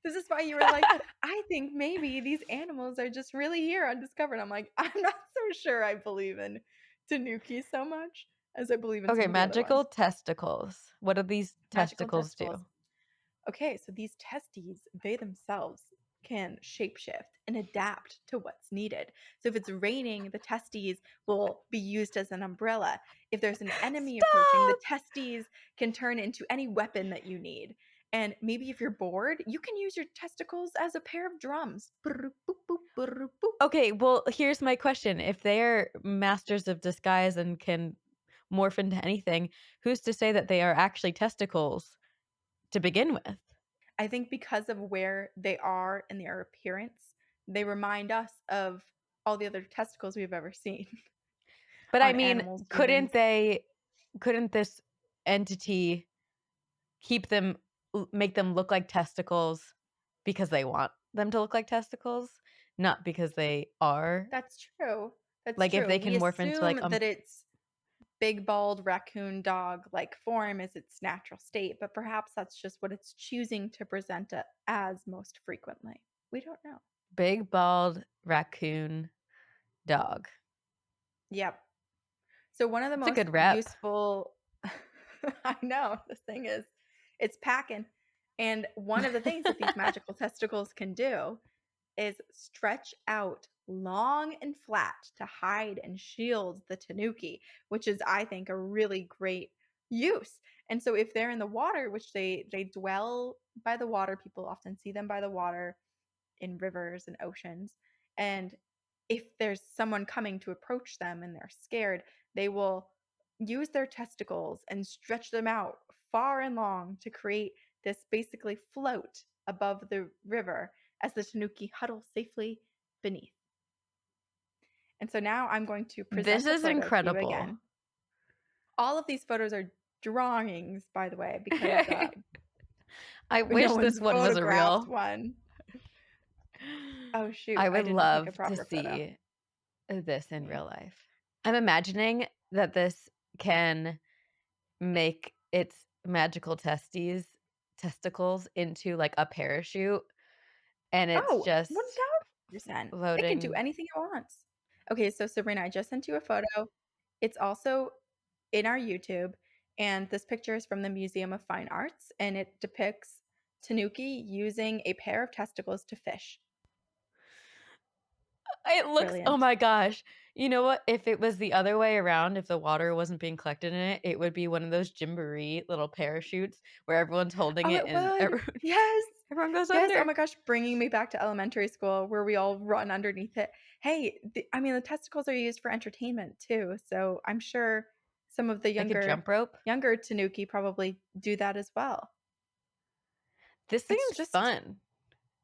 This is why you were like, I think maybe these animals are just really here undiscovered. I'm like, I'm not so sure I believe in Tanuki so much as I believe in some Okay, of the other magical ones. testicles. What do these Magical testicles do? testicles. Okay, so these testes, they themselves can shapeshift and adapt to what's needed. So if it's raining, the testes will be used as an umbrella. If there's an enemy approaching, the Stop! testes can turn into any weapon that you need. And maybe if you're bored, you can use your testicles as a pair of drums. Brr, boop, boop, brr, boop. Okay, well, here's my question. If they're masters of disguise and can morph into anything, who's to say that they are actually testicles to begin with? I think because of where they are and their appearance, they remind us of all the other testicles we've ever seen But I on mean, animals, couldn't humans. they couldn't this entity keep them make them look like testicles because they want them to look like testicles, not because they are? That's true. That's Like, if true. they We can morph into, like, assume that its big, bald raccoon dog like form is its natural state, but perhaps that's just what it's choosing to present it as most frequently. We don't know. big, bald raccoon dog. Yep. So, one of the It's a most good rep. useful, I know, the thing is, it's packing. And one of the things that these magical testicles can do is stretch out long and flat to hide and shield the tanuki, which is, I think, a really great use. And so if they're in the water, which they dwell by the water, people often see them by the water in rivers and oceans. And if there's someone coming to approach them and they're scared, they will use their testicles and stretch them out far and long to create this basically float above the river as the tanuki huddle safely beneath. And so now I'm going to This present a is photo to you incredible. again. All of these photos are drawings, by the way, because I no wish this one's one was a photographed real. one. Oh, shoot. I I would didn't take a love to proper photo. see this in Wait. real life. I'm imagining that this can make its magical testicles into, like, a parachute, and it's Oh, just 1000%. It can do floating. anything it wants. Okay, so Sabrina, I just sent you a photo. It's also in our YouTube, and this picture is from the Museum of Fine Arts, and it depicts Tanuki using a pair of testicles to fish. It looks, oh Brilliant. my gosh. You know what? If it was the other way around, if the water wasn't being collected in it, it would be one of those Gymboree little parachutes where everyone's holding Oh, it it and would. everyone Yes. everyone goes Yes, oh under. my gosh, bringing me back to elementary school where we all run underneath it. Hey, I mean, the testicles are used for entertainment too, so I'm sure some of the Like a younger jump rope. younger Tanuki probably do that as well. This It's seems just fun.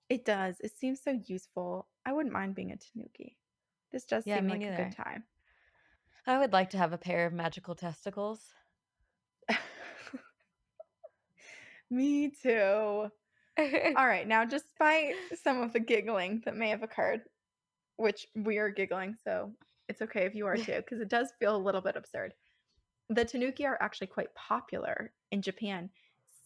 it does. It seems so useful. I wouldn't mind being a Tanuki. This does Yeah, seem me like a good neither. time. I would like to have a pair of magical testicles. Me too. All right, now despite some of the giggling that may have occurred, which we are giggling, so it's okay if you are too, because it does feel a little bit absurd. The tanuki are actually quite popular in Japan.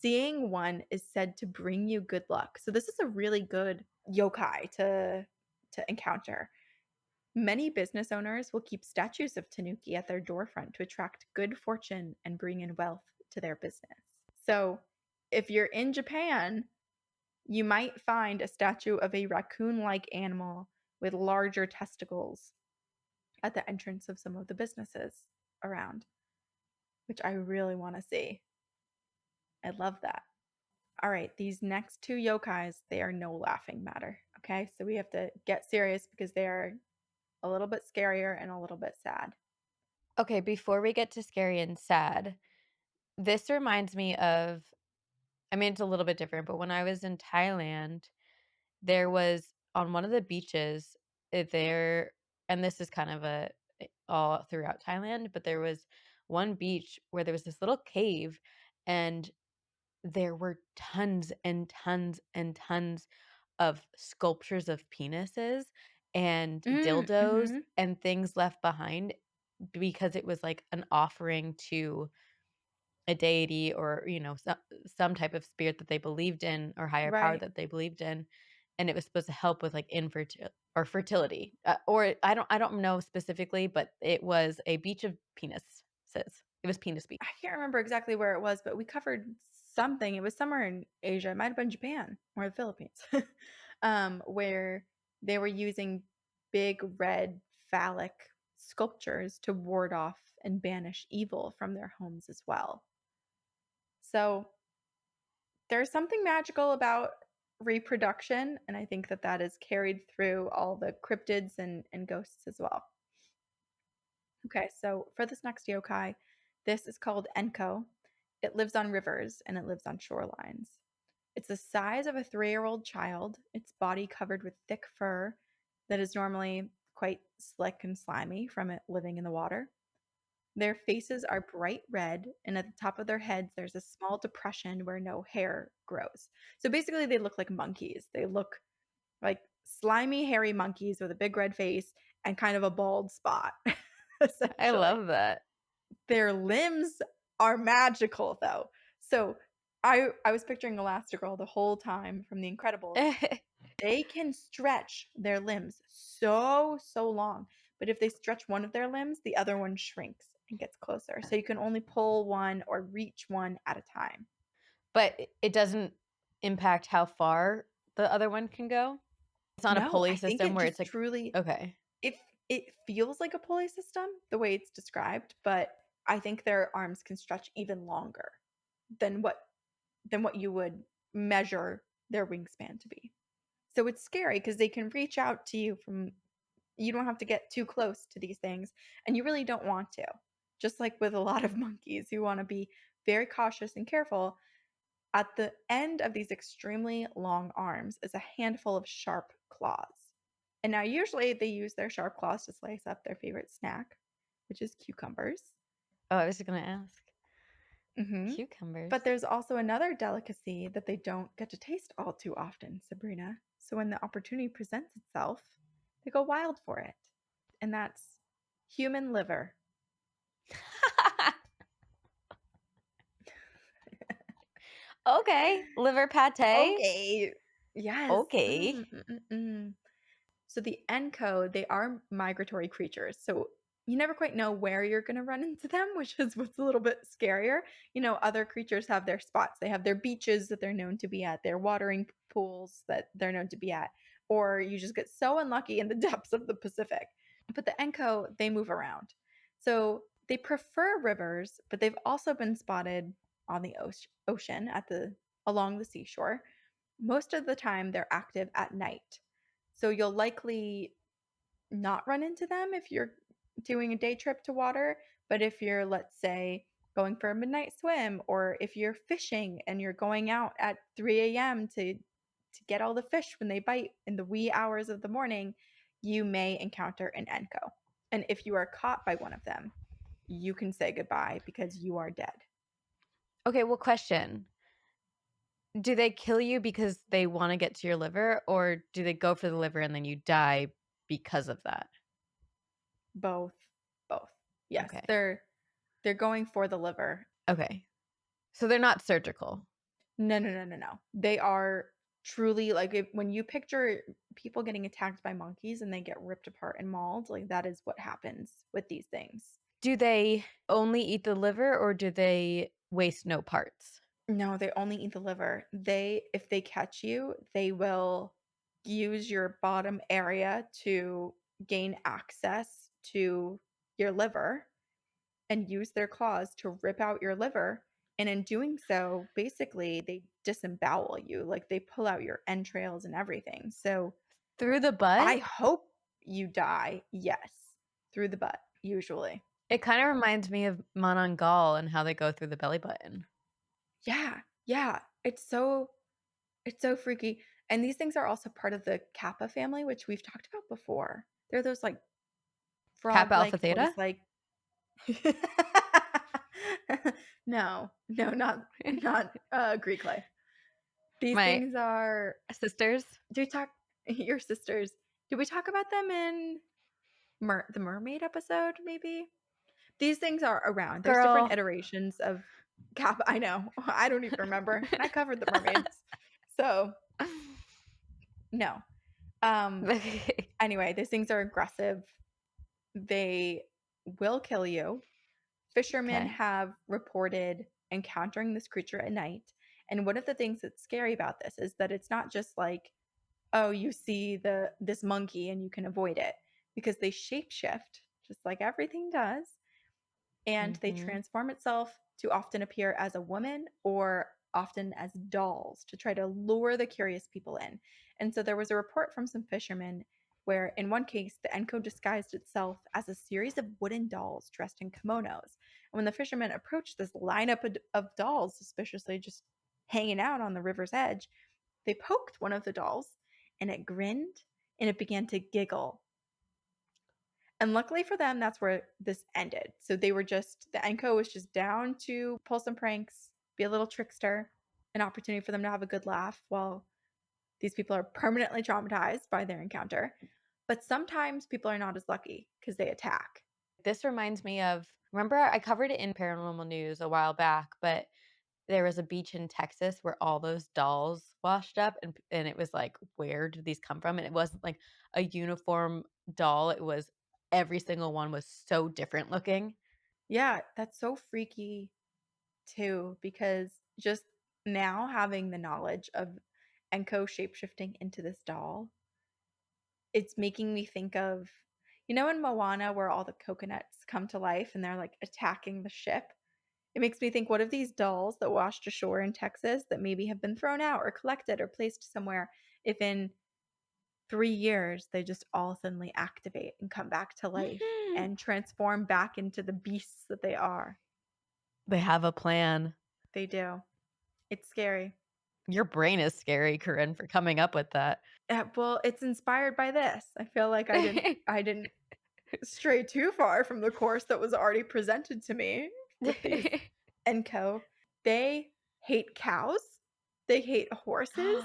Seeing one is said to bring you good luck. So this is a really good yokai to encounter. Many business owners will keep statues of tanuki at their doorfront to attract good fortune and bring in wealth to their business. So, if you're in Japan, you might find a statue of a raccoon-like animal with larger testicles at the entrance of some of the businesses around, which I really want to see. I love that. All right, these next two yokais, they are no laughing matter. Okay, so we have to get serious because they are a little bit scarier and a little bit sad. Okay, before we get to scary and sad, this reminds me of, I mean, it's a little bit different, but when I was in Thailand, there was on one of the beaches there, and this is kind of all throughout Thailand, but there was one beach where there was this little cave, and there were tons and tons and tons of sculptures of penises and dildos Mhm. and things left behind because it was like an offering to a deity or, some type of spirit that they believed in or higher power Right. that they believed in, and it was supposed to help with, like, infertil or fertility, or I don't know specifically, but it was a beach of penises. It was penis beach. I can't remember exactly where it was, but we covered something. It was somewhere in Asia. It might have been Japan or the Philippines, where they were using big red phallic sculptures to ward off and banish evil from their homes as well. So there's something magical about reproduction, and I think that that is carried through all the cryptids and ghosts as well. Okay, so for this next yokai, this is called Enko. It lives on rivers and it lives on shorelines. It's the size of a 3-year-old child, its body covered with thick fur that is normally quite slick and slimy from it living in the water. Their faces are bright red, and at the top of their heads, there's a small depression where no hair grows. So basically, they look like monkeys. They look like slimy, hairy monkeys with a big red face and kind of a bald spot, I essentially. love that. Their limbs are magical, though. So I was picturing Elastigirl the whole time from The Incredibles. They can stretch their limbs so long, but if they stretch one of their limbs, the other one shrinks and gets closer. So you can only pull one or reach one at a time. But it doesn't impact how far the other one can go? It's not a No, pulley I think system it where it's just like truly okay. it it feels like a pulley system the way it's described, but I think their arms can stretch even longer than what you would measure their wingspan to be. So it's scary because they can reach out to you from you don't have to get too close to these things, and you really don't want to. Just like with a lot of monkeys, you want to be very cautious and careful. At the end of these extremely long arms is a handful of sharp claws. And now, usually, they use their sharp claws to slice up their favorite snack, which is cucumbers. Oh, I was gonna ask. Hmm. But Cucumbers. there's also another delicacy that they don't get to taste all too often, Sabrina. So when the opportunity presents itself, they go wild for it. And that's human liver. Okay, liver pate? Okay. Yes. Okay. So the Enko, they are migratory creatures. So you never quite know where you're going to run into them, which is what's a little bit scarier. Other creatures have their spots. They have their beaches that they're known to be at, their watering pools that they're known to be at, or you just get so unlucky in the depths of the Pacific. But the Enko, they move around. So they prefer rivers, but they've also been spotted on the ocean along the seashore. Most of the time they're active at night. So you'll likely not run into them if you're doing a day trip to water, but if you're, let's say, going for a midnight swim, or if you're fishing and you're going out at 3 a.m. to get all the fish when they bite in the wee hours of the morning, you may encounter an Enko. And if you are caught by one of them, you can say goodbye because you are dead. Okay, well, question. Do they kill you because they wanna get to your liver, or do they go for the liver and then you die because of that? Both, both. Yes, Okay. they're going for the liver. Okay. So they're not surgical. No, no, no, no, no. They are truly like when you picture people getting attacked by monkeys and they get ripped apart and mauled, like that is what happens with these things. Do they only eat the liver, or do they waste no parts? No, they only eat the liver. If they catch you, they will use your bottom area to gain access to your liver and use their claws to rip out your liver. And in doing so, basically, they disembowel you. Like they pull out your entrails and everything. So Through the I butt? hope you die, yes, through the butt, usually. It kinda reminds me of Manangal and how they go through the belly button. Yeah, yeah. It's so freaky. And these things are also part of the Kappa family, which we've talked about before. They're those like Kappa Alpha frog-like, Theta? tortoise-like. No, no, not Greek life. These My things are. sisters? Do we talk your sisters? Did we talk about them in the mermaid episode? Maybe these things are around. There's different Girl. iterations of Kappa. I know. I don't even remember, and I covered the mermaids, so no. Um. Anyway, these things are aggressive. They will kill you. Fishermen Okay. have reported encountering this creature at night. And one of the things that's scary about this is that it's not just like, oh, you see this monkey and you can avoid it, because they shapeshift just like everything does, and they Mhm. transform itself to often appear as a woman or often as dolls to try to lure the curious people in. And so there was a report from some fishermen where, in one case, the Enko disguised itself as a series of wooden dolls dressed in kimonos. And when the fishermen approached this lineup of dolls, suspiciously just hanging out on the river's edge, they poked one of the dolls and it grinned and it began to giggle. And luckily for them, that's where this ended. So they were just, the Enko was just down to pull some pranks, be a little trickster, an opportunity for them to have a good laugh while these people are permanently traumatized by their encounter. But sometimes people are not as lucky because they attack. This reminds me of, remember I covered it in Paranormal News a while back, but there was a beach in Texas where all those dolls washed up, and it was like, where did these come from? And it wasn't like a uniform doll. It was every single one was so different looking. Yeah, that's so freaky too, because just now having the knowledge of Enko shapeshifting into this doll, it's making me think of, in Moana where all the coconuts come to life and they're like attacking the ship. It makes me think, what if these dolls that washed ashore in Texas that maybe have been thrown out or collected or placed somewhere, if in 3 years they just all suddenly activate and come back to life and transform back into the beasts that they are? They have a plan. They do. It's scary. Your brain is scary, Corinne, for coming up with that. Well, it's inspired by this. I feel like I didn't stray too far from the course that was already presented to me with these Enko. They hate cows. They hate horses.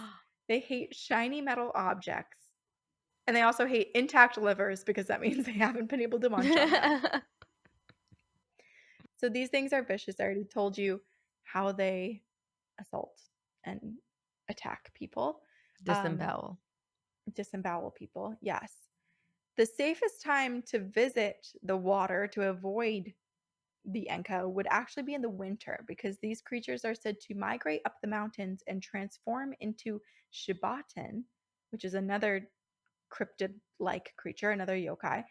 They hate shiny metal objects. And they also hate intact livers because that means they haven't been able to munch on them. So these things are vicious. I already told you how they assault and attack people, um, Disembowel. disembowel people. Yes. The safest time to visit the water to avoid the Enko would actually be in the winter, because these creatures are said to migrate up the mountains and transform into Shibaten, which is another cryptid like creature, another yokai,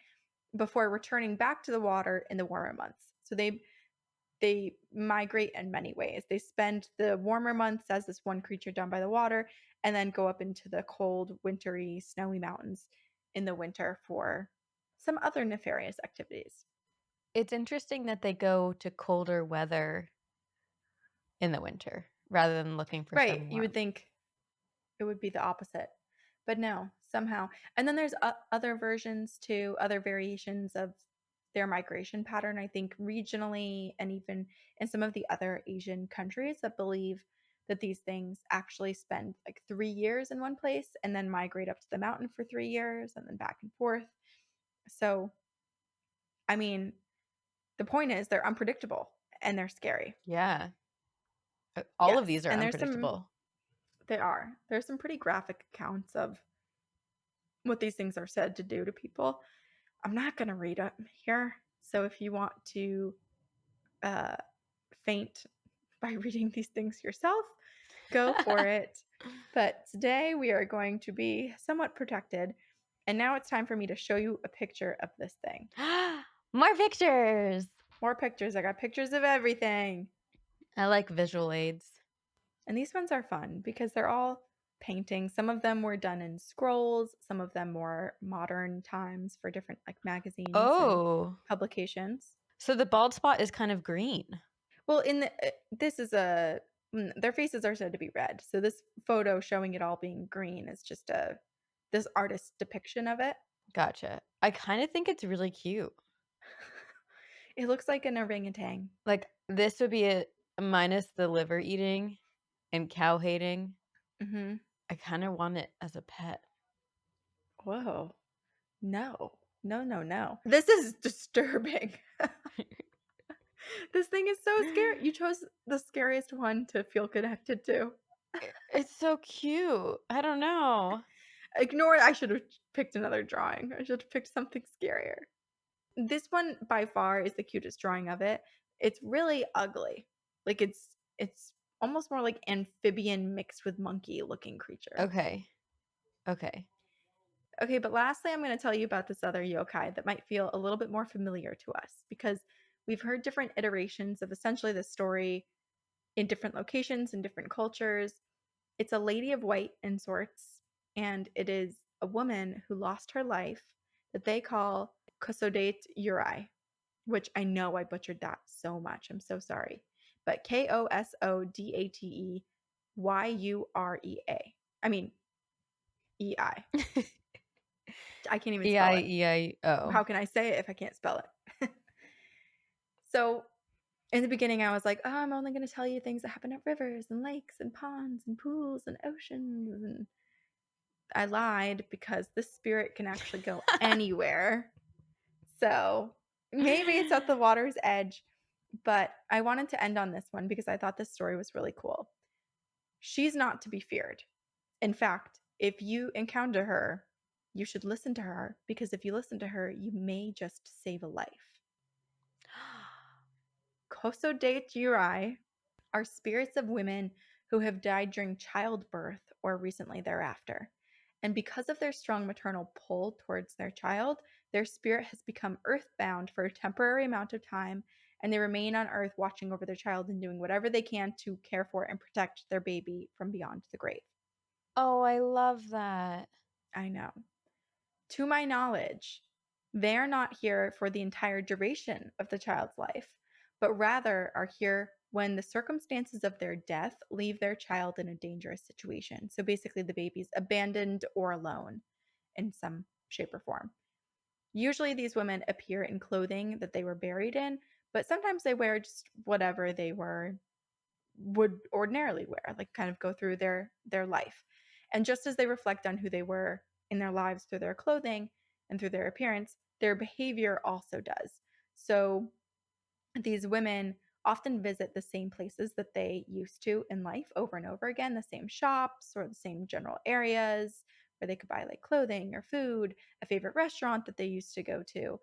before returning back to the water in the warmer months. So they migrate in many ways. They spend the warmer months as this one creature down by the water and then go up into the cold, wintry, snowy mountains in the winter for some other nefarious activities. It's interesting that they go to colder weather in the winter rather than looking for Right. some You would warmth. think it would be the opposite. But no, somehow. And then there's other versions too, other variations of their migration pattern, I think regionally and even in some of the other Asian countries, that believe that these things actually spend like 3 years in one place and then migrate up to the mountain for 3 years and then back and forth. So, I mean, the point is they're unpredictable and they're scary. Yeah. All of Yes. these are And unpredictable. there's some pretty graphic accounts of what these things are said to do to people. I'm not going to read it here. So if you want to uh, faint by reading these things yourself, go for it. But today we are going to be somewhat protected. And now it's time for me to show you a picture of this thing. More pictures. More pictures. I got pictures of everything. I like visual aids. And these ones are fun because they're all paintings. Some of them were done in scrolls, some of them more modern times for different like magazines and Oh, publications. so the bald spot is kind of green. Well, in the this is a Their faces are said to be red. So this photo showing it all being green is just this artist's depiction of it. Gotcha. I kinda think it's really cute. It looks like an orangutan. Like, this would be a minus the liver eating and cow hating. Mhm. I kinda want it as a pet. Whoa. No. No, no, no. This is disturbing. This thing is so scary. You chose the scariest one to feel connected to. It's so cute. I don't know. Ignore it. I should have picked another drawing. I should have picked something scarier. This one by far is the cutest drawing of it. It's really ugly. Like it's almost more like amphibian mixed with monkey looking creature. Okay. Okay. Okay, but lastly, I'm going to tell you about this other yokai that might feel a little bit more familiar to us because we've heard different iterations of essentially the story in different locations and different cultures. It's a lady of white in sorts, and it is a woman who lost her life that they call Kosodate Yurei, which I know I butchered that so much. I'm so sorry. But Kosodate Yurea. I mean, EI. I can't even spell it. E-I-E-I-O. How can I say it if I can't spell it? So in the beginning, I was like, oh, I'm only going to tell you things that happen at rivers and lakes and ponds and pools and oceans. And I lied because this spirit can actually go anywhere. So maybe it's at the water's edge. But I wanted to end on this one because I thought this story was really cool. She's not to be feared. In fact, if you encounter her, you should listen to her because if you listen to her, you may just save a life. Kosodate Yurei are spirits of women who have died during childbirth or recently thereafter. And because of their strong maternal pull towards their child, their spirit has become earthbound for a temporary amount of time, and they remain on earth watching over their child and doing whatever they can to care for and protect their baby from beyond the grave. Oh, I love that. I know. To my knowledge, they are not here for the entire duration of the child's life, but rather are here when the circumstances of their death leave their child in a dangerous situation. So basically, the baby's abandoned or alone in some shape or form. Usually, these women appear in clothing that they were buried in, but sometimes they wear just whatever they would ordinarily wear, like kind of go through their life. And just as they reflect on who they were in their lives through their clothing and through their appearance, their behavior also does. So these women often visit the same places that they used to in life over and over again, the same shops or the same general areas where they could buy like clothing or food, a favorite restaurant that they used to go to.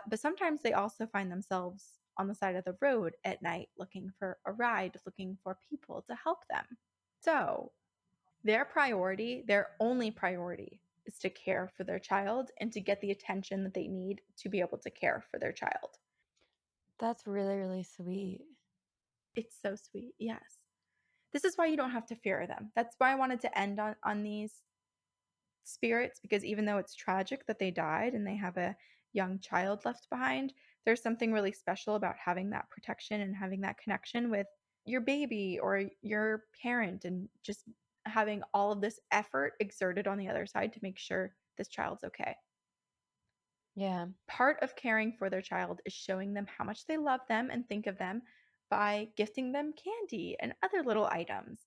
But sometimes they also find themselves on the side of the road at night looking for a ride, looking for people to help them. So their priority, their only priority, is to care for their child and to get the attention that they need to be able to care for their child. That's really, really sweet. It's so sweet. Yes. This is why you don't have to fear them. That's why I wanted to end on these spirits because even though it's tragic that they died and they have a young child left behind, there's something really special about having that protection and having that connection with your baby or your parent and just having all of this effort exerted on the other side to make sure this child's okay. Yeah. Part of caring for their child is showing them how much they love them and think of them by gifting them candy and other little items.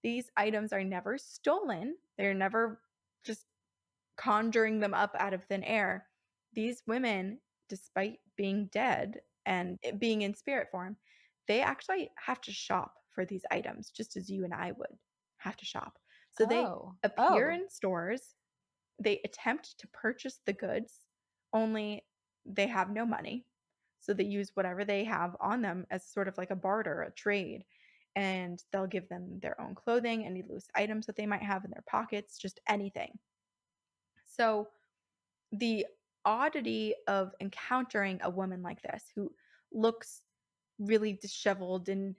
These items are never stolen, they're never just conjuring them up out of thin air. These women, despite being dead and it being in spirit form, they actually have to shop for these items just as you and I would have to shop. So they Oh. appear Oh. in stores, they attempt to purchase the goods, only they have no money. So they use whatever they have on them as sort of like a barter, a trade. And they'll give them their own clothing, any loose items that they might have in their pockets, just anything. So the oddity of encountering a woman like this who looks really disheveled and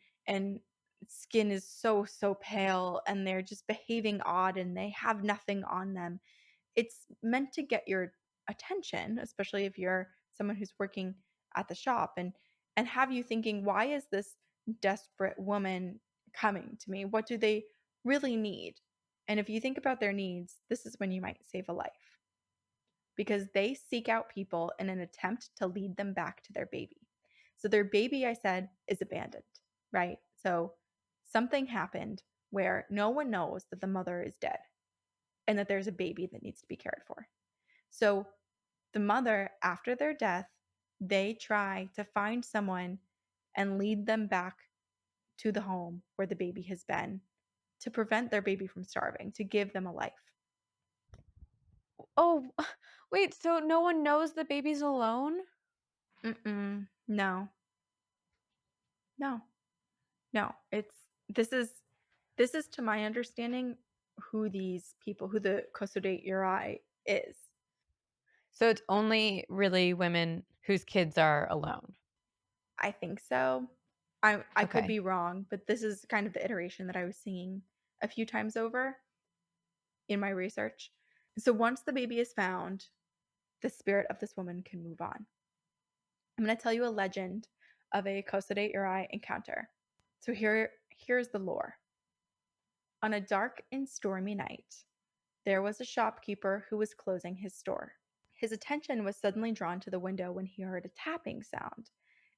skin is so pale and they're just behaving odd and they have nothing on them, it's meant to get your attention, especially if you're someone who's working at the shop and have you thinking, why is this desperate woman coming to me? What do they really need? And if you think about their needs, this is when you might save a life because they seek out people in an attempt to lead them back to their baby. So their baby, I said, is abandoned, right? So something happened where no one knows that the mother is dead and that there's a baby that needs to be cared for. So the mother, after their death, they try to find someone and lead them back to the home where the baby has been to prevent their baby from starving, to give them a life. Oh, wait, so no one knows the baby's alone? Mm-mm. No, no, no. This is to my understanding who these people, who the Kosodate Yurei is. So it's only really women whose kids are alone. I think so. I could Okay. be wrong, but this is kind of the iteration that I was seeing a few times over in my research. So once the baby is found, the spirit of this woman can move on. I'm going to tell you a legend of a Kosodate Yurei encounter. So here's the lore. On a dark and stormy night, there was a shopkeeper who was closing his store. His attention was suddenly drawn to the window when he heard a tapping sound.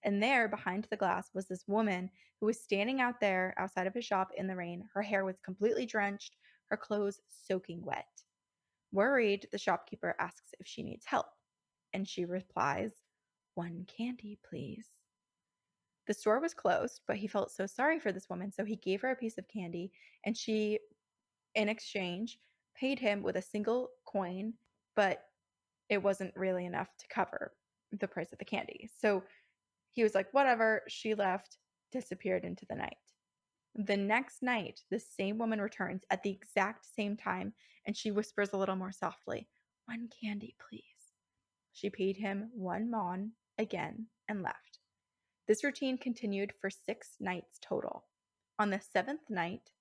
And there, behind the glass, was this woman who was standing out there outside of his shop in the rain. Her hair was completely drenched, her clothes soaking wet. Worried, the shopkeeper asks if she needs help. And she replies, "One candy, please." The store was closed, but he felt so sorry for this woman, so he gave her a piece of candy, and she, in exchange, paid him with a single coin, but it wasn't really enough to cover the price of the candy. So he was like, whatever. She left, disappeared into the night. The next night, the same woman returns at the exact same time, and she whispers a little more softly, "One candy, please." She paid him one mon again and left. This routine continued for 6 nights total. On the seventh night,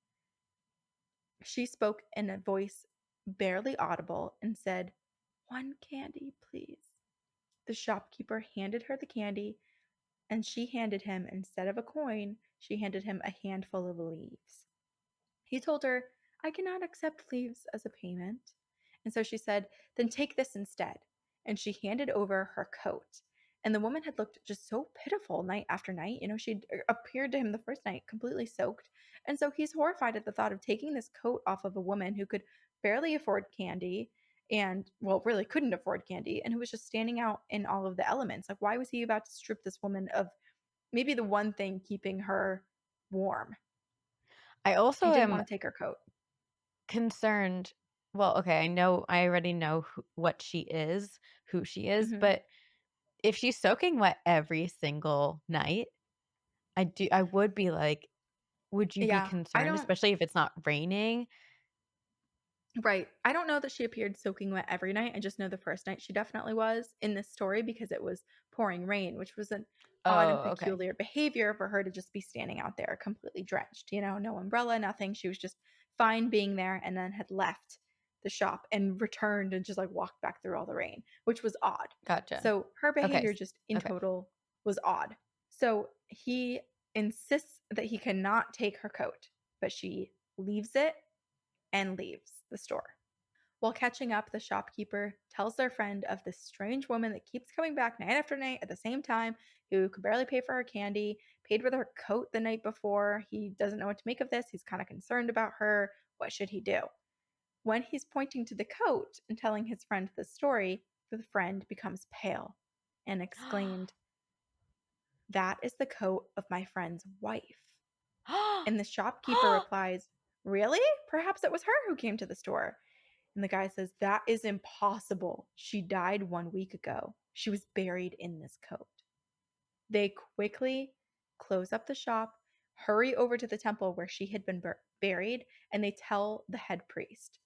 she spoke in a voice barely audible and said, "One candy, please." The shopkeeper handed her the candy, and she handed him, instead of a coin, she handed him a handful of leaves. He told her, "I cannot accept leaves as a payment." And so she said, "Then take this instead." And she handed over her coat. And the woman had looked just so pitiful night after night. She'd appeared to him the first night completely soaked. And so he's horrified at the thought of taking this coat off of a woman who could barely afford candy and, well, really couldn't afford candy and who was just standing out in all of the elements. Like, why was he about to strip this woman of maybe the one thing keeping her warm? I also He didn't am want to take her coat. concerned. Well, okay, I already know what she is, who she is, Mhm. but if she's soaking wet every single night, I would be like, would you be Yeah, I concerned, don't especially if it's not raining? right. I don't know that she appeared soaking wet every night. I just know the first night she definitely was in this story because it was pouring rain, which was an odd and Oh, okay. peculiar behavior for her to just be standing out there completely drenched, no umbrella, nothing. She was just fine being there and then had left the shop and returned and just like walked back through all the rain, which was odd. Gotcha. So her Okay, behavior just in okay. total was odd. So he insists that he cannot take her coat, but she leaves it and leaves the store. While catching up, the shopkeeper tells their friend of this strange woman that keeps coming back night after night at the same time, who could barely pay for her candy, paid with her coat the night before. He doesn't know what to make of this. He's kind of concerned about her. What should he do? When he's pointing to the coat and telling his friend the story, the friend becomes pale and exclaimed, "That is the coat of my friend's wife." And the shopkeeper replies, "Really? Perhaps it was her who came to the store." And the guy says, "That is impossible. She died 1 week ago. She was buried in this coat." They quickly close up the shop, hurry over to the temple where she had been buried, and they tell the head priest.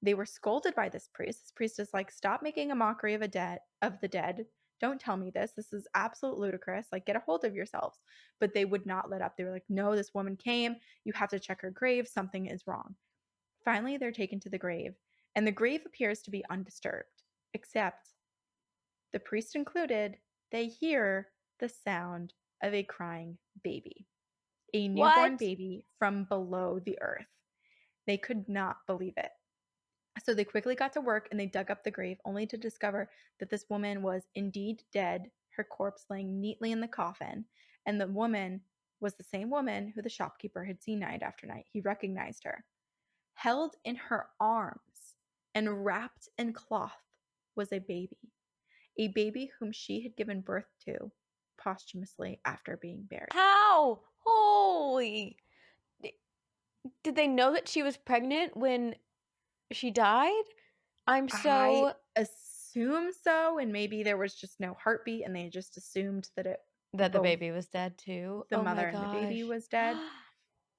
They were scolded by this priest. This priest is like, "Stop making a mockery of the dead. Don't tell me this. This is absolute ludicrous. Like, get a hold of yourselves." But they would not let up. They were like, "No, this woman came. You have to check her grave. Something is wrong." Finally, they're taken to the grave, and the grave appears to be undisturbed, except, the priest included, they hear the sound of a crying baby. a newborn What? baby from below the earth. They could not believe it. So they quickly got to work and they dug up the grave, only to discover that this woman was indeed dead, her corpse laying neatly in the coffin. And the woman was the same woman who the shopkeeper had seen night after night. He recognized her. Held in her arms and wrapped in cloth was a baby whom she had given birth to posthumously after being buried. How? Holy. Did they know that she was pregnant when she died? I'm I so assume so, and maybe there was just no heartbeat and they just assumed that it that the both baby was dead too. the Oh my mother and the baby gosh. was dead.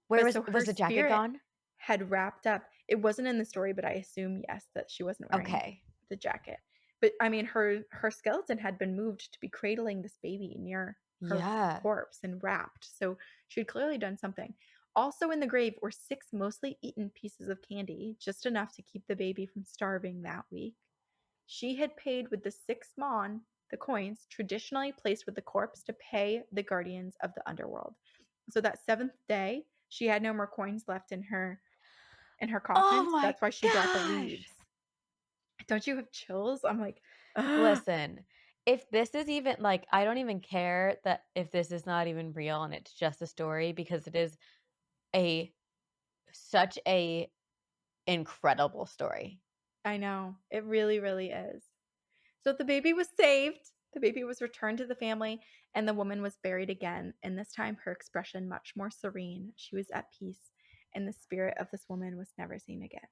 Where But so was her the jacket spirit gone? had wrapped up. It wasn't in the story, but I assume yes that she wasn't wearing Okay. the jacket. But I mean her skeleton had been moved to be cradling this baby near her Yeah. corpse and wrapped. So she had clearly done something. Also in the grave were 6 mostly eaten pieces of candy, just enough to keep the baby from starving that week. She had paid with the 6 mon, the coins traditionally placed with the corpse to pay the guardians of the underworld. So that 7th day, she had no more coins left in her Oh coffin, so my that's why she brought the gosh. leaves. Don't you have chills? I'm like, ugh. Listen, if this is even like, I don't even care that if this is not even real and it's just a story because it is a such a incredible story. I know. It really, really is. So the baby was saved. The baby was returned to the family, and the woman was buried again. And this time, her expression much more serene. She was at peace, and the spirit of this woman was never seen again.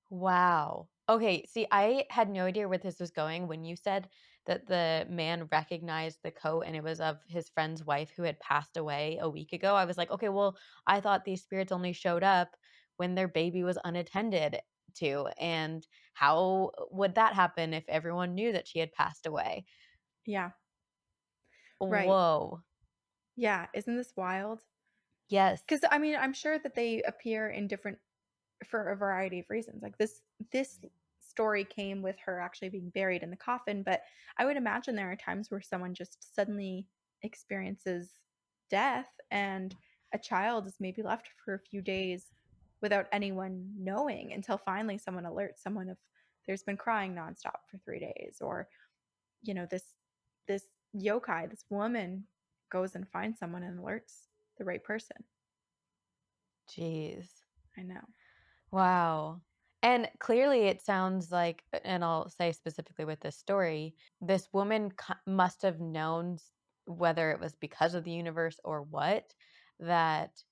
Wow. Okay, see, I had no idea where this was going when you said that the man recognized the coat and it was of his friend's wife who had passed away a week ago. I was like, okay, well, I thought these spirits only showed up when their baby was unattended to. And how would that happen if everyone knew that she had passed away? Yeah, right. Whoa. Yeah, isn't this wild? Yes. Because I mean, I'm sure that they appear in different for a variety of reasons. Like this story came with her actually being buried in the coffin, but I would imagine there are times where someone just suddenly experiences death and a child is maybe left for a few days without anyone knowing until finally someone alerts someone if there's been crying nonstop for 3 days or this yokai, this woman goes and finds someone and alerts the right person. Jeez. I know. Wow. And clearly, it sounds like, and I'll say specifically with this story, this woman must have known, whether it was because of the universe or what, that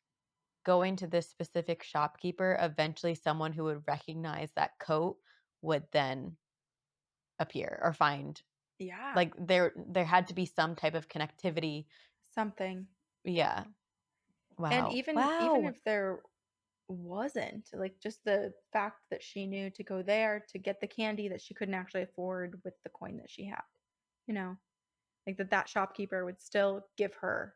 going to this specific shopkeeper, eventually someone who would recognize that coat would then appear or find. Yeah, Like there had to be some type of connectivity. something. Yeah. And Wow. even Wow. if there wasn't, like, just the fact that she knew to go there to get the candy that she couldn't actually afford with the coin that she had, you know? Like, that shopkeeper would still give her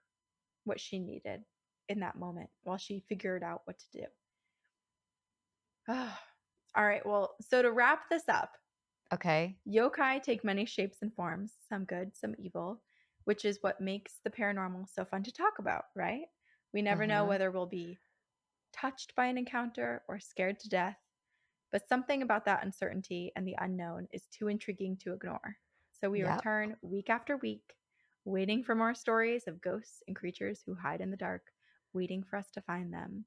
what she needed in that moment while she figured out what to do. Alright, well, so to wrap this up, Okay. yokai take many shapes and forms, some good, some evil, which is what makes the paranormal so fun to talk about, right? We never know Uh-huh. whether we'll be touched by an encounter or scared to death, but something about that uncertainty and the unknown is too intriguing to ignore. So we Yep. return week after week, waiting for more stories of ghosts and creatures who hide in the dark, waiting for us to find them.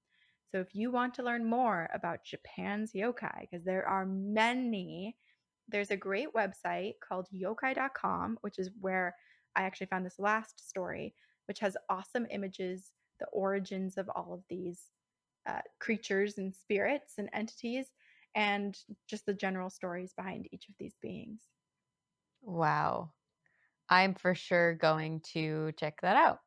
So if you want to learn more about Japan's yokai, because there are many, there's a great website called yokai.com, which is where I actually found this last story, which has awesome images, the origins of all of these creatures and spirits and entities, and just the general stories behind each of these beings. Wow. I'm for sure going to check that out.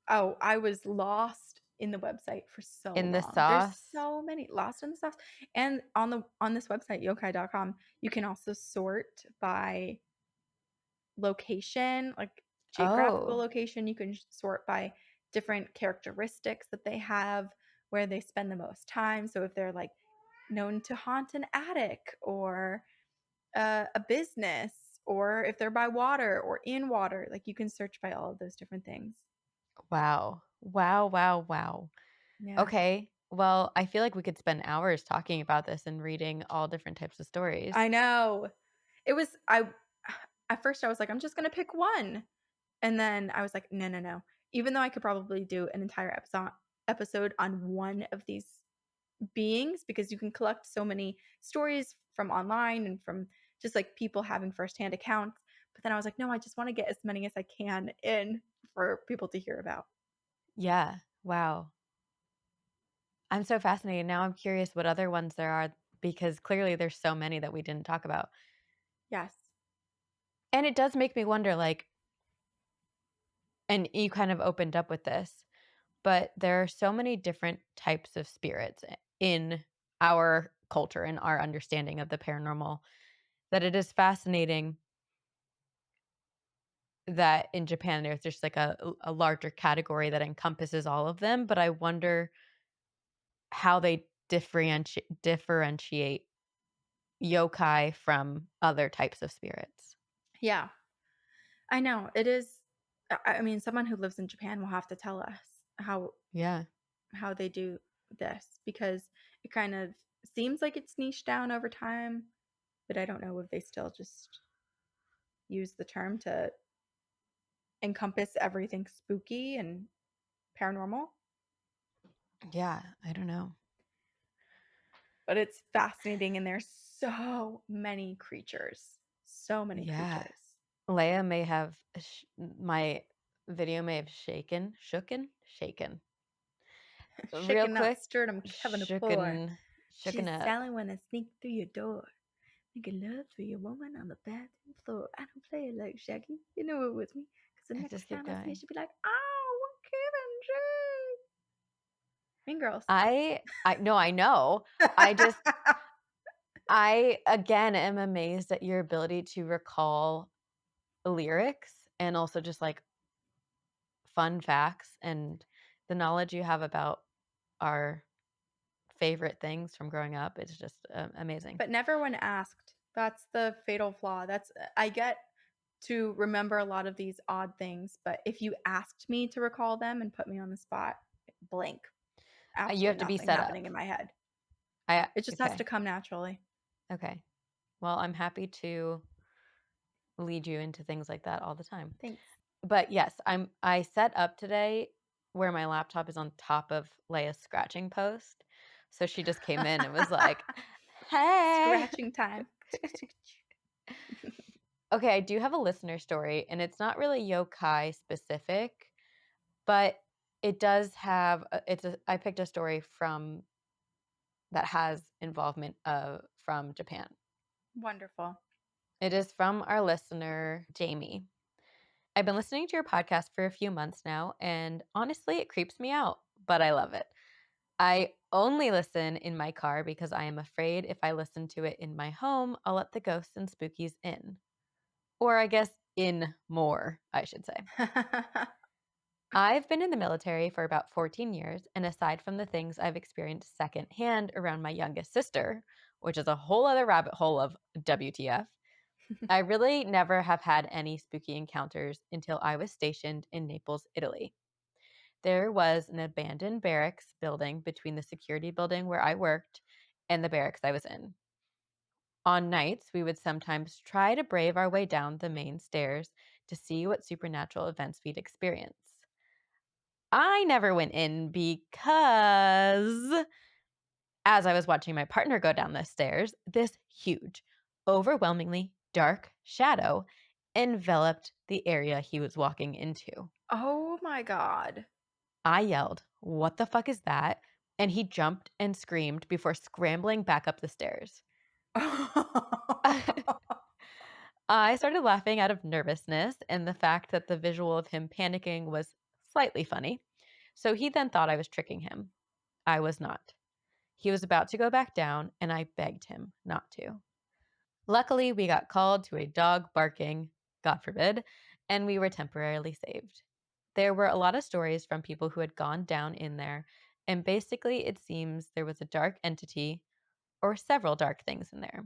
Oh, I was lost in the website for so In the long. There's sauce? so many lost in the stuff. And on this website, yokai.com, you can also sort by location, like geographical Oh, location. You can sort by different characteristics that they have, where they spend the most time. So if they're like known to haunt an attic or a business, or if they're by water or in water, like you can search by all of those different things. wow. Wow, wow, wow. Yeah. Okay. Well, I feel like we could spend hours talking about this and reading all different types of stories. I know. It was I at first I was like, "I'm just gonna pick one." And then I was like, "No, no, no." Even though I could probably do an entire episode on one of these beings because you can collect so many stories from online and from just, like, people having firsthand accounts, but then I was like, "No, I just wanna get as many as I can in for people to hear about." Yeah. Wow. I'm so fascinated. Now I'm curious what other ones there are because clearly there's so many that we didn't talk about. Yes. And it does make me wonder, like, and you kind of opened up with this, but there are so many different types of spirits in our culture and our understanding of the paranormal that it is fascinating that in Japan there's just like a larger category that encompasses all of them, but I wonder how they differentiate yokai from other types of spirits. Yeah. I know, it is I mean, someone who lives in Japan will have to tell us Yeah. how they do this because it kind of seems like it's niched down over time, but I don't know if they still just use the term to encompass everything spooky and paranormal, Yeah, I don't know. but it's fascinating and there's so many creatures. So many Yeah. creatures. Leia may have my video may have shaken real Shaken not quick, stirred, I'm Kevin to pour. shooken She's up. silent when I sneak through your door. Making love to your woman on the bathroom floor. I don't play it like Shaggy. You know it with me. Cause the I next just keep time I see you, going. she'll be like, oh, Kevin J. Mean Girls. I no, I know. I just I again am amazed at your ability to recall lyrics and also just like fun facts and the knowledge you have about our favorite things from growing up. It's just amazing. But never when asked. That's the fatal flaw. I get to remember a lot of these odd things, but if you asked me to recall them and put me on the spot, blank. You have Absolutely to be nothing set happening up. in my head. I It just has to okay. come naturally. Okay. Well, I'm happy to lead you into things like that all the time. Thanks. But yes, I set up today where my laptop is on top of Leia's scratching post. So she just came in and was like, "Hey." Scratching time. Okay, I do have a listener story and it's not really yokai specific, but it does have I picked a story from that has involvement from Japan. Wonderful. It is from our listener, Jamie. I've been listening to your podcast for a few months now, and honestly, it creeps me out, but I love it. I only listen in my car because I am afraid if I listen to it in my home, I'll let the ghosts and spookies in. Or I guess in more, I should say. I've been in the military for about 14 years, and aside from the things I've experienced secondhand around my youngest sister, which is a whole other rabbit hole of WTF, I really never have had any spooky encounters until I was stationed in Naples, Italy. There was an abandoned barracks building between the security building where I worked and the barracks I was in. On nights, we would sometimes try to brave our way down the main stairs to see what supernatural events we'd experience. I never went in because as I was watching my partner go down the stairs, this huge, overwhelmingly dark shadow enveloped the area he was walking into. Oh my god. I yelled, "What the fuck is that?" And he jumped and screamed before scrambling back up the stairs. I started laughing out of nervousness and the fact that the visual of him panicking was slightly funny. So he then thought I was tricking him. I was not. He was about to go back down, and I begged him not to. Luckily, we got called to a dog barking, God forbid, and we were temporarily saved. There were a lot of stories from people who had gone down in there, and basically, it seems there was a dark entity or several dark things in there.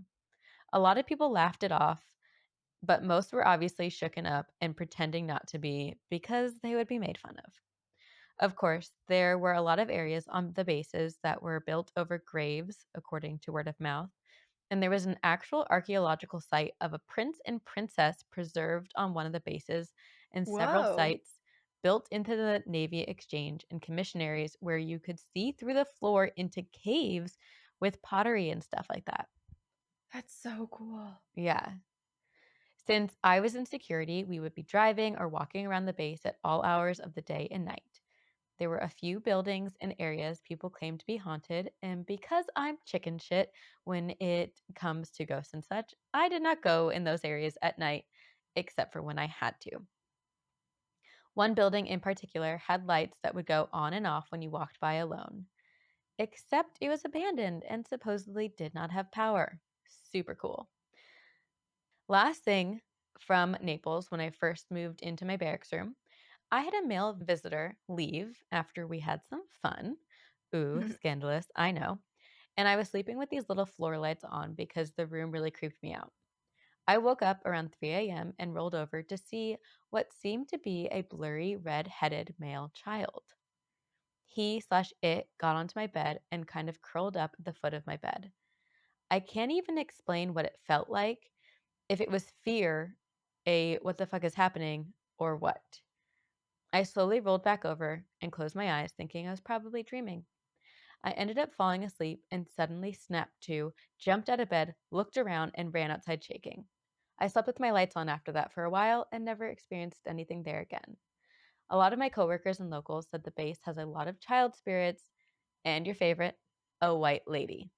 A lot of people laughed it off, but most were obviously shooken up and pretending not to be because they would be made fun of. Of course, there were a lot of areas on the bases that were built over graves, according to word of mouth, and there was an actual archaeological site of a prince and princess preserved on one of the bases, and several Whoa, sites built into the Navy Exchange and commission areas where you could see through the floor into caves with pottery and stuff like that. that's so cool. Yeah. Since I was in security, we would be driving or walking around the base at all hours of the day and night. There were a few buildings and areas people claimed to be haunted, and because I'm chicken shit when it comes to ghosts and such, I did not go in those areas at night except for when I had to. One building in particular had lights that would go on and off when you walked by alone, except it was abandoned and supposedly did not have power. Super cool. Last thing from Naples when I first moved into my barracks room, I had a male visitor leave after we had some fun. Ooh, scandalous, I know. And I was sleeping with these little floor lights on because the room really creeped me out. I woke up around 3 a.m. and rolled over to see what seemed to be a blurry red headed male child. He/it got onto my bed and kind of curled up at the foot of my bed. I can't even explain what it felt like, if it was fear, a what the fuck is happening, or what. I slowly rolled back over and closed my eyes, thinking I was probably dreaming. I ended up falling asleep and suddenly snapped to, jumped out of bed, looked around, and ran outside shaking. I slept with my lights on after that for a while and never experienced anything there again. A lot of my coworkers and locals said the base has a lot of child spirits, and your favorite, a white lady.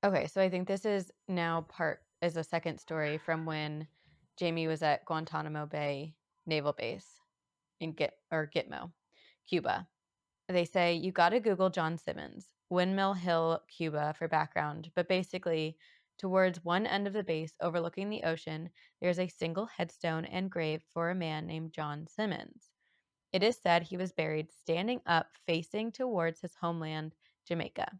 Okay, so I think this is now part is a second story from when Jamie was at Guantanamo Bay Naval Base in Gitmo, Cuba. They say you got to Google John Simmons, Windmill Hill, Cuba for background, but basically towards one end of the base overlooking the ocean, there's a single headstone and grave for a man named John Simmons. It is said he was buried standing up facing towards his homeland, Jamaica.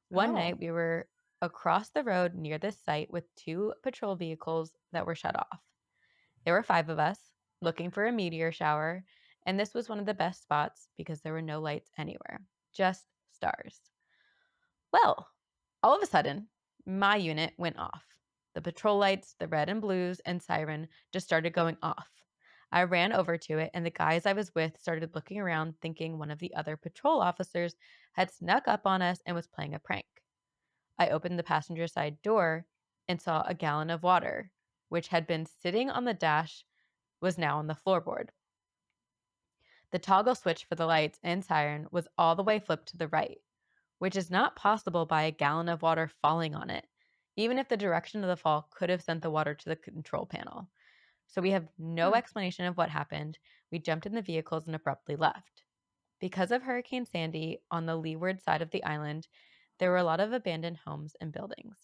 One Oh, night, we were across the road near this site with two patrol vehicles that were shut off. There were five of us looking for a meteor shower, and this was one of the best spots because there were no lights anywhere, just stars. Well, all of a sudden, my unit went off. The patrol lights, the red and blues, and siren just started going off. I ran over to it, and the guys I was with started looking around, thinking one of the other patrol officers had snuck up on us and was playing a prank. I opened the passenger side door and saw a gallon of water, which had been sitting on the dash, was now on the floorboard. The toggle switch for the lights and siren was all the way flipped to the right, which is not possible by a gallon of water falling on it, even if the direction of the fall could have sent the water to the control panel. So we have no hmm. explanation of what happened. We jumped in the vehicles and abruptly left. Because of Hurricane Sandy on the leeward side of the island, there were a lot of abandoned homes and buildings.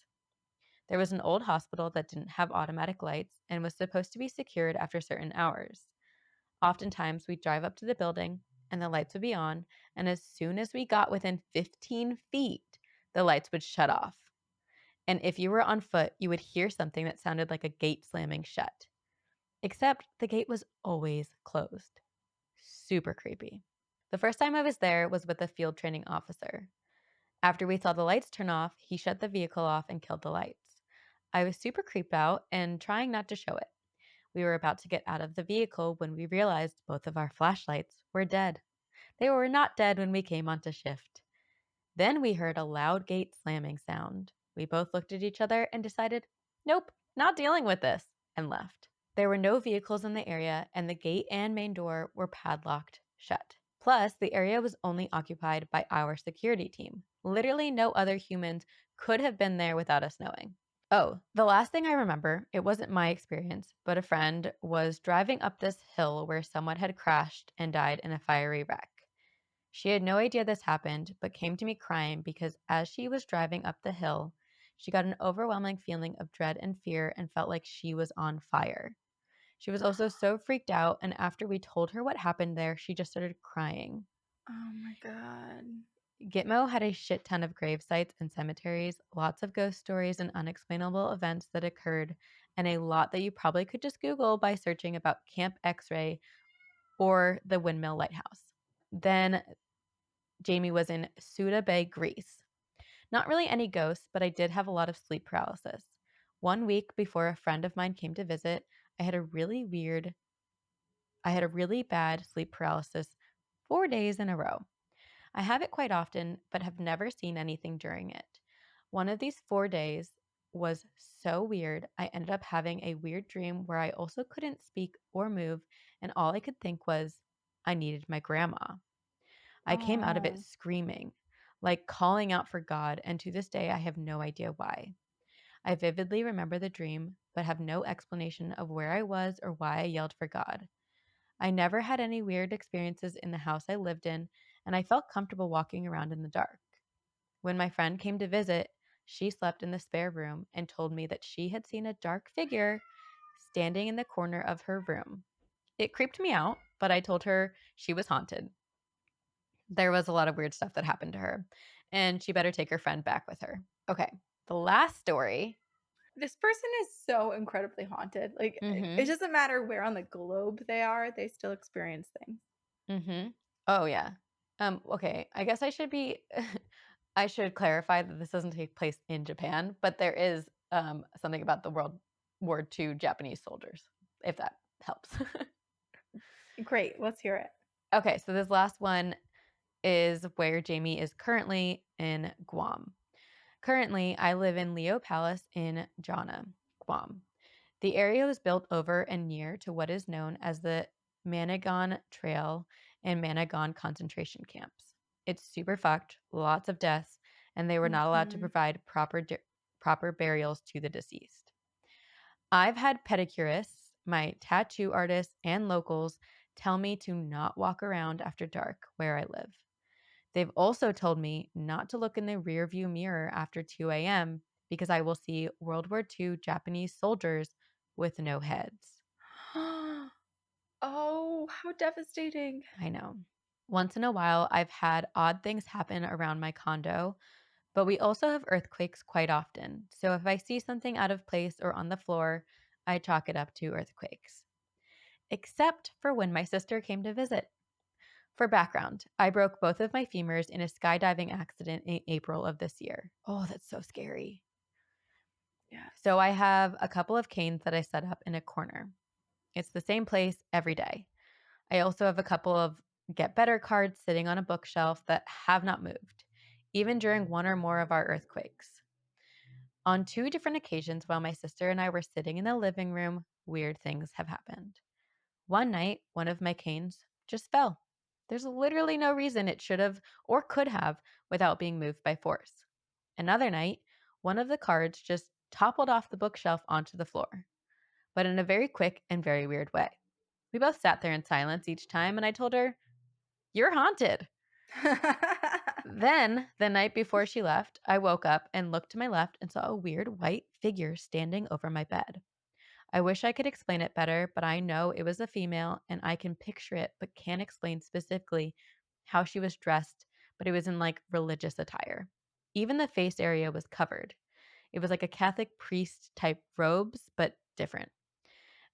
There was an old hospital that didn't have automatic lights and was supposed to be secured after certain hours. Oftentimes, we'd drive up to the building and the lights would be on, and as soon as we got within 15 feet, the lights would shut off. And if you were on foot, you would hear something that sounded like a gate slamming shut. Except the gate was always closed. Super creepy. The first time I was there was with a field training officer. After we saw the lights turn off, he shut the vehicle off and killed the lights. I was super creeped out and trying not to show it. We were about to get out of the vehicle when we realized both of our flashlights were dead. They were not dead when we came onto shift. Then we heard a loud gate slamming sound. We both looked at each other and decided, nope, not dealing with this, and left. There were no vehicles in the area, and the gate and main door were padlocked shut. Plus, the area was only occupied by our security team. Literally, no other humans could have been there without us knowing. Oh, the last thing I remember, it wasn't my experience, but a friend was driving up this hill where someone had crashed and died in a fiery wreck. She had no idea this happened, but came to me crying because as she was driving up the hill, she got an overwhelming feeling of dread and fear and felt like she was on fire. She was also so freaked out, and after we told her what happened there, she just started crying. Oh my God. Gitmo had a shit ton of grave sites and cemeteries, lots of ghost stories and unexplainable events that occurred, and a lot that you probably could just Google by searching about Camp X-Ray or the Windmill Lighthouse. Then Jamie was in Suda Bay, Greece. Not really any ghosts, but I did have a lot of sleep paralysis. 1 week before a friend of mine came to visit, I had a really weird I had a really bad sleep paralysis 4 days in a row. I have it quite often, but have never seen anything during it. One of these 4 days was so weird. I ended up having a weird dream where I also couldn't speak or move, and all I could think was I needed my grandma. I came out of it Oh. screaming, like calling out for God, and to this day I have no idea why. I vividly remember the dream, but have no explanation of where I was or why I yelled for God. I never had any weird experiences in the house I lived in, and I felt comfortable walking around in the dark. When my friend came to visit, she slept in the spare room and told me that she had seen a dark figure standing in the corner of her room. It creeped me out, but I told her she was haunted. There was a lot of weird stuff that happened to her, and she better take her friend back with her. Okay, the last story. This person is so incredibly haunted. Like, it Mhm. doesn't matter where on the globe they are, they still experience things. Mhm. Oh, yeah. Okay, I guess I should be I should clarify that this doesn't take place in Japan, but there is, something about the World War II Japanese soldiers, if that helps. Great, let's hear it. Okay, so this last one is where Jamie is currently in Guam. Currently, I live in Leo Palace in Jana, Guam. The area was built over and near to what is known as the Managon Trail and Managon concentration camps. It's super fucked, lots of deaths, and they were not allowed to Mhm. provide proper burials to the deceased. I've had pedicurists, my tattoo artists, and locals tell me to not walk around after dark where I live. They've also told me not to look in the rearview mirror after 2 a.m. because I will see World War II Japanese soldiers with no heads. Oh, how devastating. I know. Once in a while, I've had odd things happen around my condo, but we also have earthquakes quite often. So if I see something out of place or on the floor, I chalk it up to earthquakes. Except for when my sister came to visit. For background, I broke both of my femurs in a skydiving accident in April of this year. Oh, that's so scary. So Yes. I have a couple of canes that I set up in a corner. It's the same place every day. I also have a couple of get better cards sitting on a bookshelf that have not moved, even during one or more of our earthquakes. On 2 different occasions, while my sister and I were sitting in the living room, weird things have happened. One night, one of my canes just fell. There's literally no reason it should have or could have without being moved by force. Another night, one of the cards just toppled off the bookshelf onto the floor, but in a very quick and very weird way. We both sat there in silence each time, and I told her, "You're haunted." Then, the night before she left, I woke up and looked to my left and saw a weird white figure standing over my bed. I wish I could explain it better, but I know it was a female and I can picture it, but can't explain specifically how she was dressed, but it was in like religious attire. Even the face area was covered. It was like a Catholic priest type robes, but different.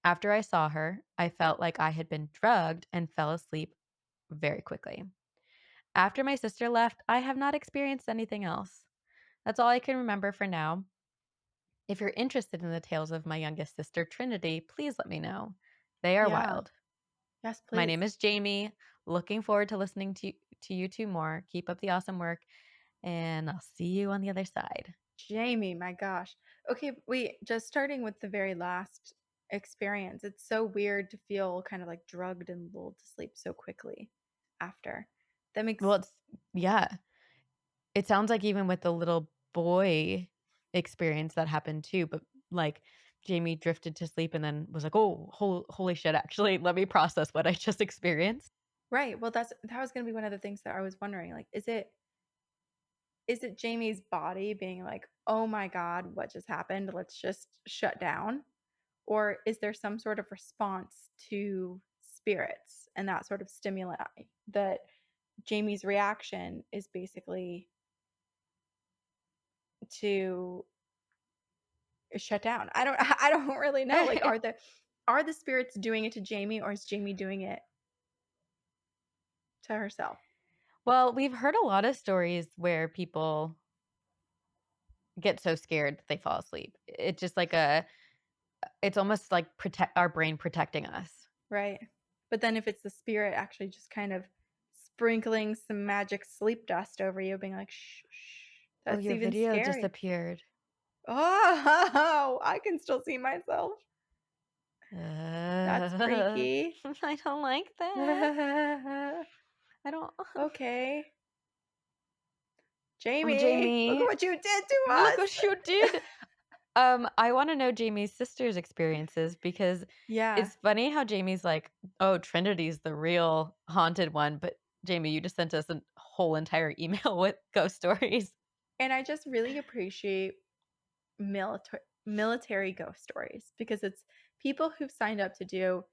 After I saw her, I felt like I had been drugged and fell asleep very quickly. After my sister left, I have not experienced anything else. That's all I can remember for now. If you're interested in the tales of my youngest sister, Trinity, please let me know. They are Yeah. wild. Yes, My please. name is Jamie. Looking forward to listening to you two more. Keep up the awesome work, and I'll see you on the other side. Jamie, my gosh. Okay, wait, just starting with the very last experience, it's so weird to feel kind of like drugged and lulled to sleep so quickly after. That Well, makes yeah. It sounds like even with the little boy experience that happened too, but like Jamie drifted to sleep and then was like, "Oh, holy shit, actually, let me process what I just experienced." right. Well, that was gonna be one of the things that I was wondering. Like, is it Jamie's body being like, "Oh my God, what just happened? Let's just shut down"? Or is there some sort of response to spirits and that sort of stimuli that Jamie's reaction is basically to shut down? I don't I don't really know. Like, are the spirits doing it to Jamie, or is Jamie doing it to herself. Well, we've heard a lot of stories where people get so scared that they fall asleep. It's just like it's almost like protect our brain protecting us. Right. But then if it's the spirit actually just kind of sprinkling some magic sleep dust over you, being like, shh, shh, Oh, that's your even video scary. disappeared. Oh, I can still see myself. That's freaky. I don't like that. I don't. Okay. Jamie, look at Jamie, what you did to look us. what you did. I want to know Jamie's sister's experiences because Yeah. it's funny how Jamie's like, "Oh, Trinity's the real haunted one," but Jamie, you just sent us a whole entire email with ghost stories. And I just really appreciate military ghost stories because it's people who've signed up to do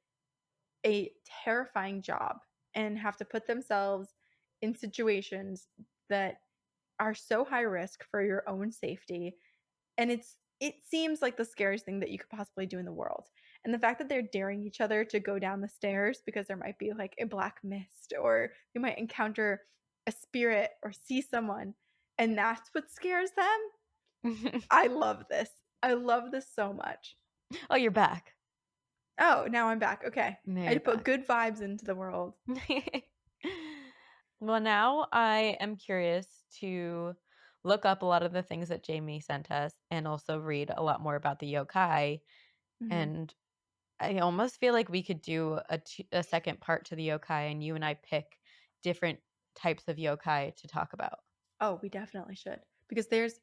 a terrifying job and have to put themselves in situations that are so high risk for your own safety, and it seems like the scariest thing that you could possibly do in the world. And the fact that they're daring each other to go down the stairs because there might be like a black mist or you might encounter a spirit or see someone, and that's what scares them. I love this. I love this so much. Oh, you're back. Oh, now I'm back. Okay. Now I had you're to put back. good vibes into the world. Well, now I am curious to look up a lot of the things that Jamie sent us and also read a lot more about the yokai. Mhm. And I almost feel like we could do a second part to the yokai and you and I pick different types of yokai to talk about. Oh, we definitely should. Because there's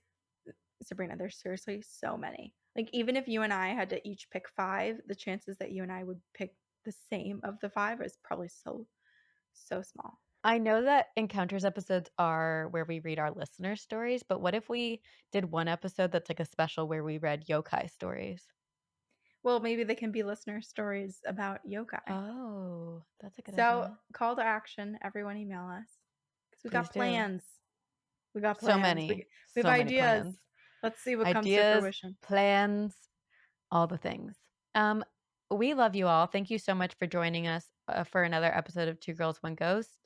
Sabrina, there's seriously so many. Like even if you and I had to each pick 5, the chances that you and I would pick the same of the 5 is probably so small. I know that Encounters episodes are where we read our listener stories, but what if we did one episode that's like a special where we read yokai stories? Well, maybe they can be listener stories about yokai. Oh, that's a good So, idea. call to action, everyone email us. Cuz we Please got do. plans. We got So plans. many, We have so many ideas. plans. Let's see what comes to Ideas, fruition. plans, all the things. Um, we love you all. Thank you so much for joining us for another episode of Two Girls, One Ghost.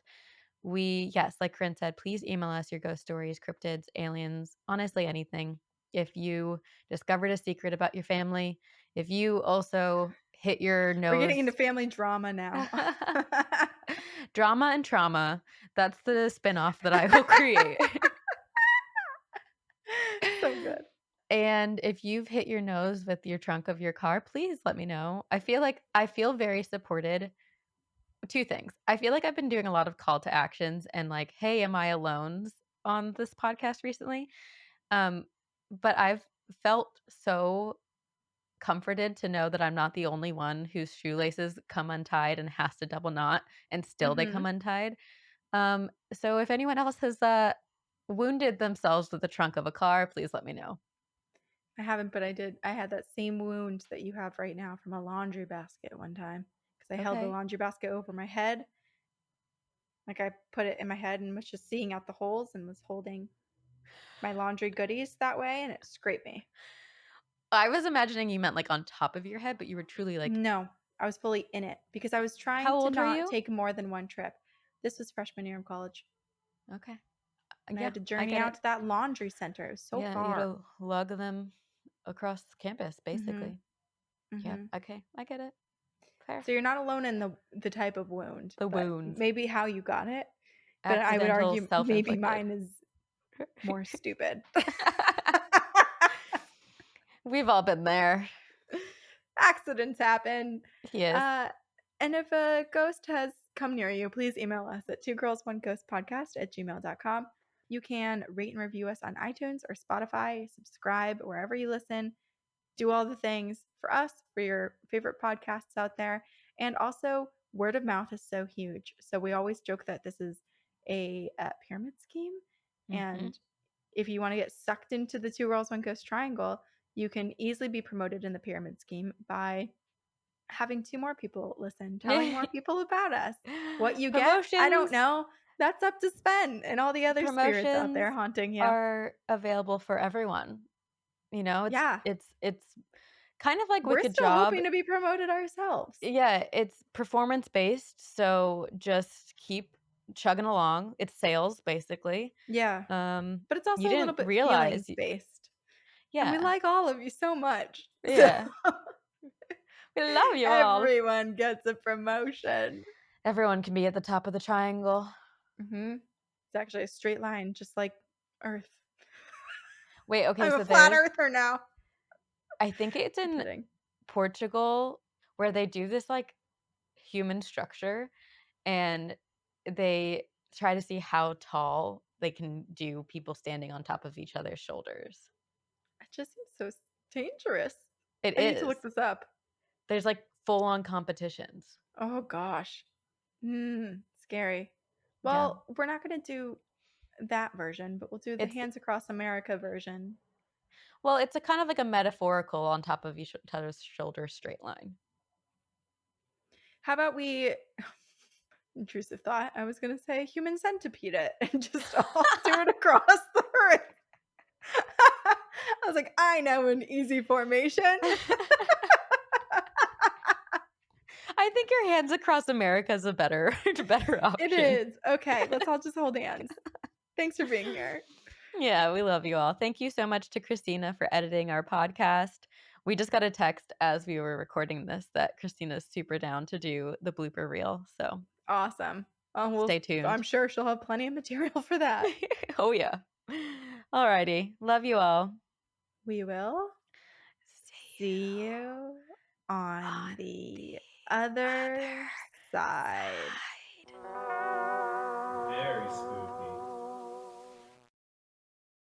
Yes, like Corinne said, please email us your ghost stories, cryptids, aliens, honestly, anything. If you discovered a secret about your family, if you also hit your We're getting into nose, family drama now. drama and trauma, that's the spinoff that I will create. So good. And if you've hit your nose with your trunk of your car, please let me know. I feel very supported. Two things. I feel like I've been doing a lot of call to actions and like, "Hey, am I alone?" on this podcast recently. Um, but I've felt so comforted to know that I'm not the only one whose shoelaces come untied and has to double knot and still they come Mhm. untied. So if anyone else has wounded themselves with the trunk of a car, please let me know. I haven't, but I did. I had that same wound that you have right now from a laundry basket one time because I held the Okay. laundry basket over my head. Like I put it in my head and was just seeing out the holes and was holding my laundry goodies that way, and it scraped me. I was imagining you meant like on top of your head, but you were truly like, No, I was fully in it because I was how trying to old were not you? take more than one trip. This was freshman year of college, Okay. and I Yeah, had to I journey get out it. to that laundry center. It was so Yeah, you had far. to lug them across campus, Mhm. basically. Yep. Mhm. Okay. I get it. Fair. So you're not alone in the type of wound, The but wounds. maybe how you got it. But I would Accidental, argue self maybe inflicted. mine is more stupid. We've all been there. Accidents happen. Yes. Uh, and if a ghost has come near you, please email us at twogirlsoneghostpodcast@gmail.com. You can rate and review us on iTunes or Spotify, subscribe wherever you listen, do all the things for us, for your favorite podcasts out there. And also, word of mouth is so huge. So we always joke that this is a pyramid scheme. Hmm. And if you want to get sucked into the Two Girls, One Ghost triangle, you can easily be promoted in the pyramid scheme by having 2 more people listen, telling more people about us. What you get, I don't Promotions. know. That's up to Sven and all the other spirits out Promotions there haunting you. are available for everyone. You know, Yeah. it's kind of like with We're a still job. hoping to be promoted ourselves. Yeah, it's performance based, so just keep chugging along. It's sales, basically. Yeah, but it's You also a little didn't bit realize y feelings-based, and we Yeah, like all of you so much, so yeah. We love you all. everyone gets a promotion. Everyone can be at the top of the triangle. Mhm. It's actually a straight line, just like Earth. Wait, okay, I'm a so flat there's earther now. I think it's I'm in kidding. Portugal where they do this, like, human structure, and they try to see how tall they can do people standing on top of each other's shoulders. It just seems so dangerous. It I need to look is. this up. There's, like, full-on competitions. Oh gosh. Scary. Yeah. Well, we're not gonna do that version, but we'll do the It's Hands Across America version. Well, it's a kind of like a metaphorical on top of each other's shoulder straight line. How about we intrusive thought, I was gonna say human centipede it and just all do it across the earth. I was like, I know an easy formation. I think your hands across America is a better better It option. is. Okay, let's all just hold hands. Thanks for being here. Yeah, we love you all. Thank you so much to Christina for editing our podcast. We just got a text as we were recording this that Christina's super down to do the blooper reel, so Awesome. stay I'm tuned. sure she'll have plenty of material for that. Oh, yeah. Alrighty. Love you all. We will See see you you on on the the other other side. side. Very spooky.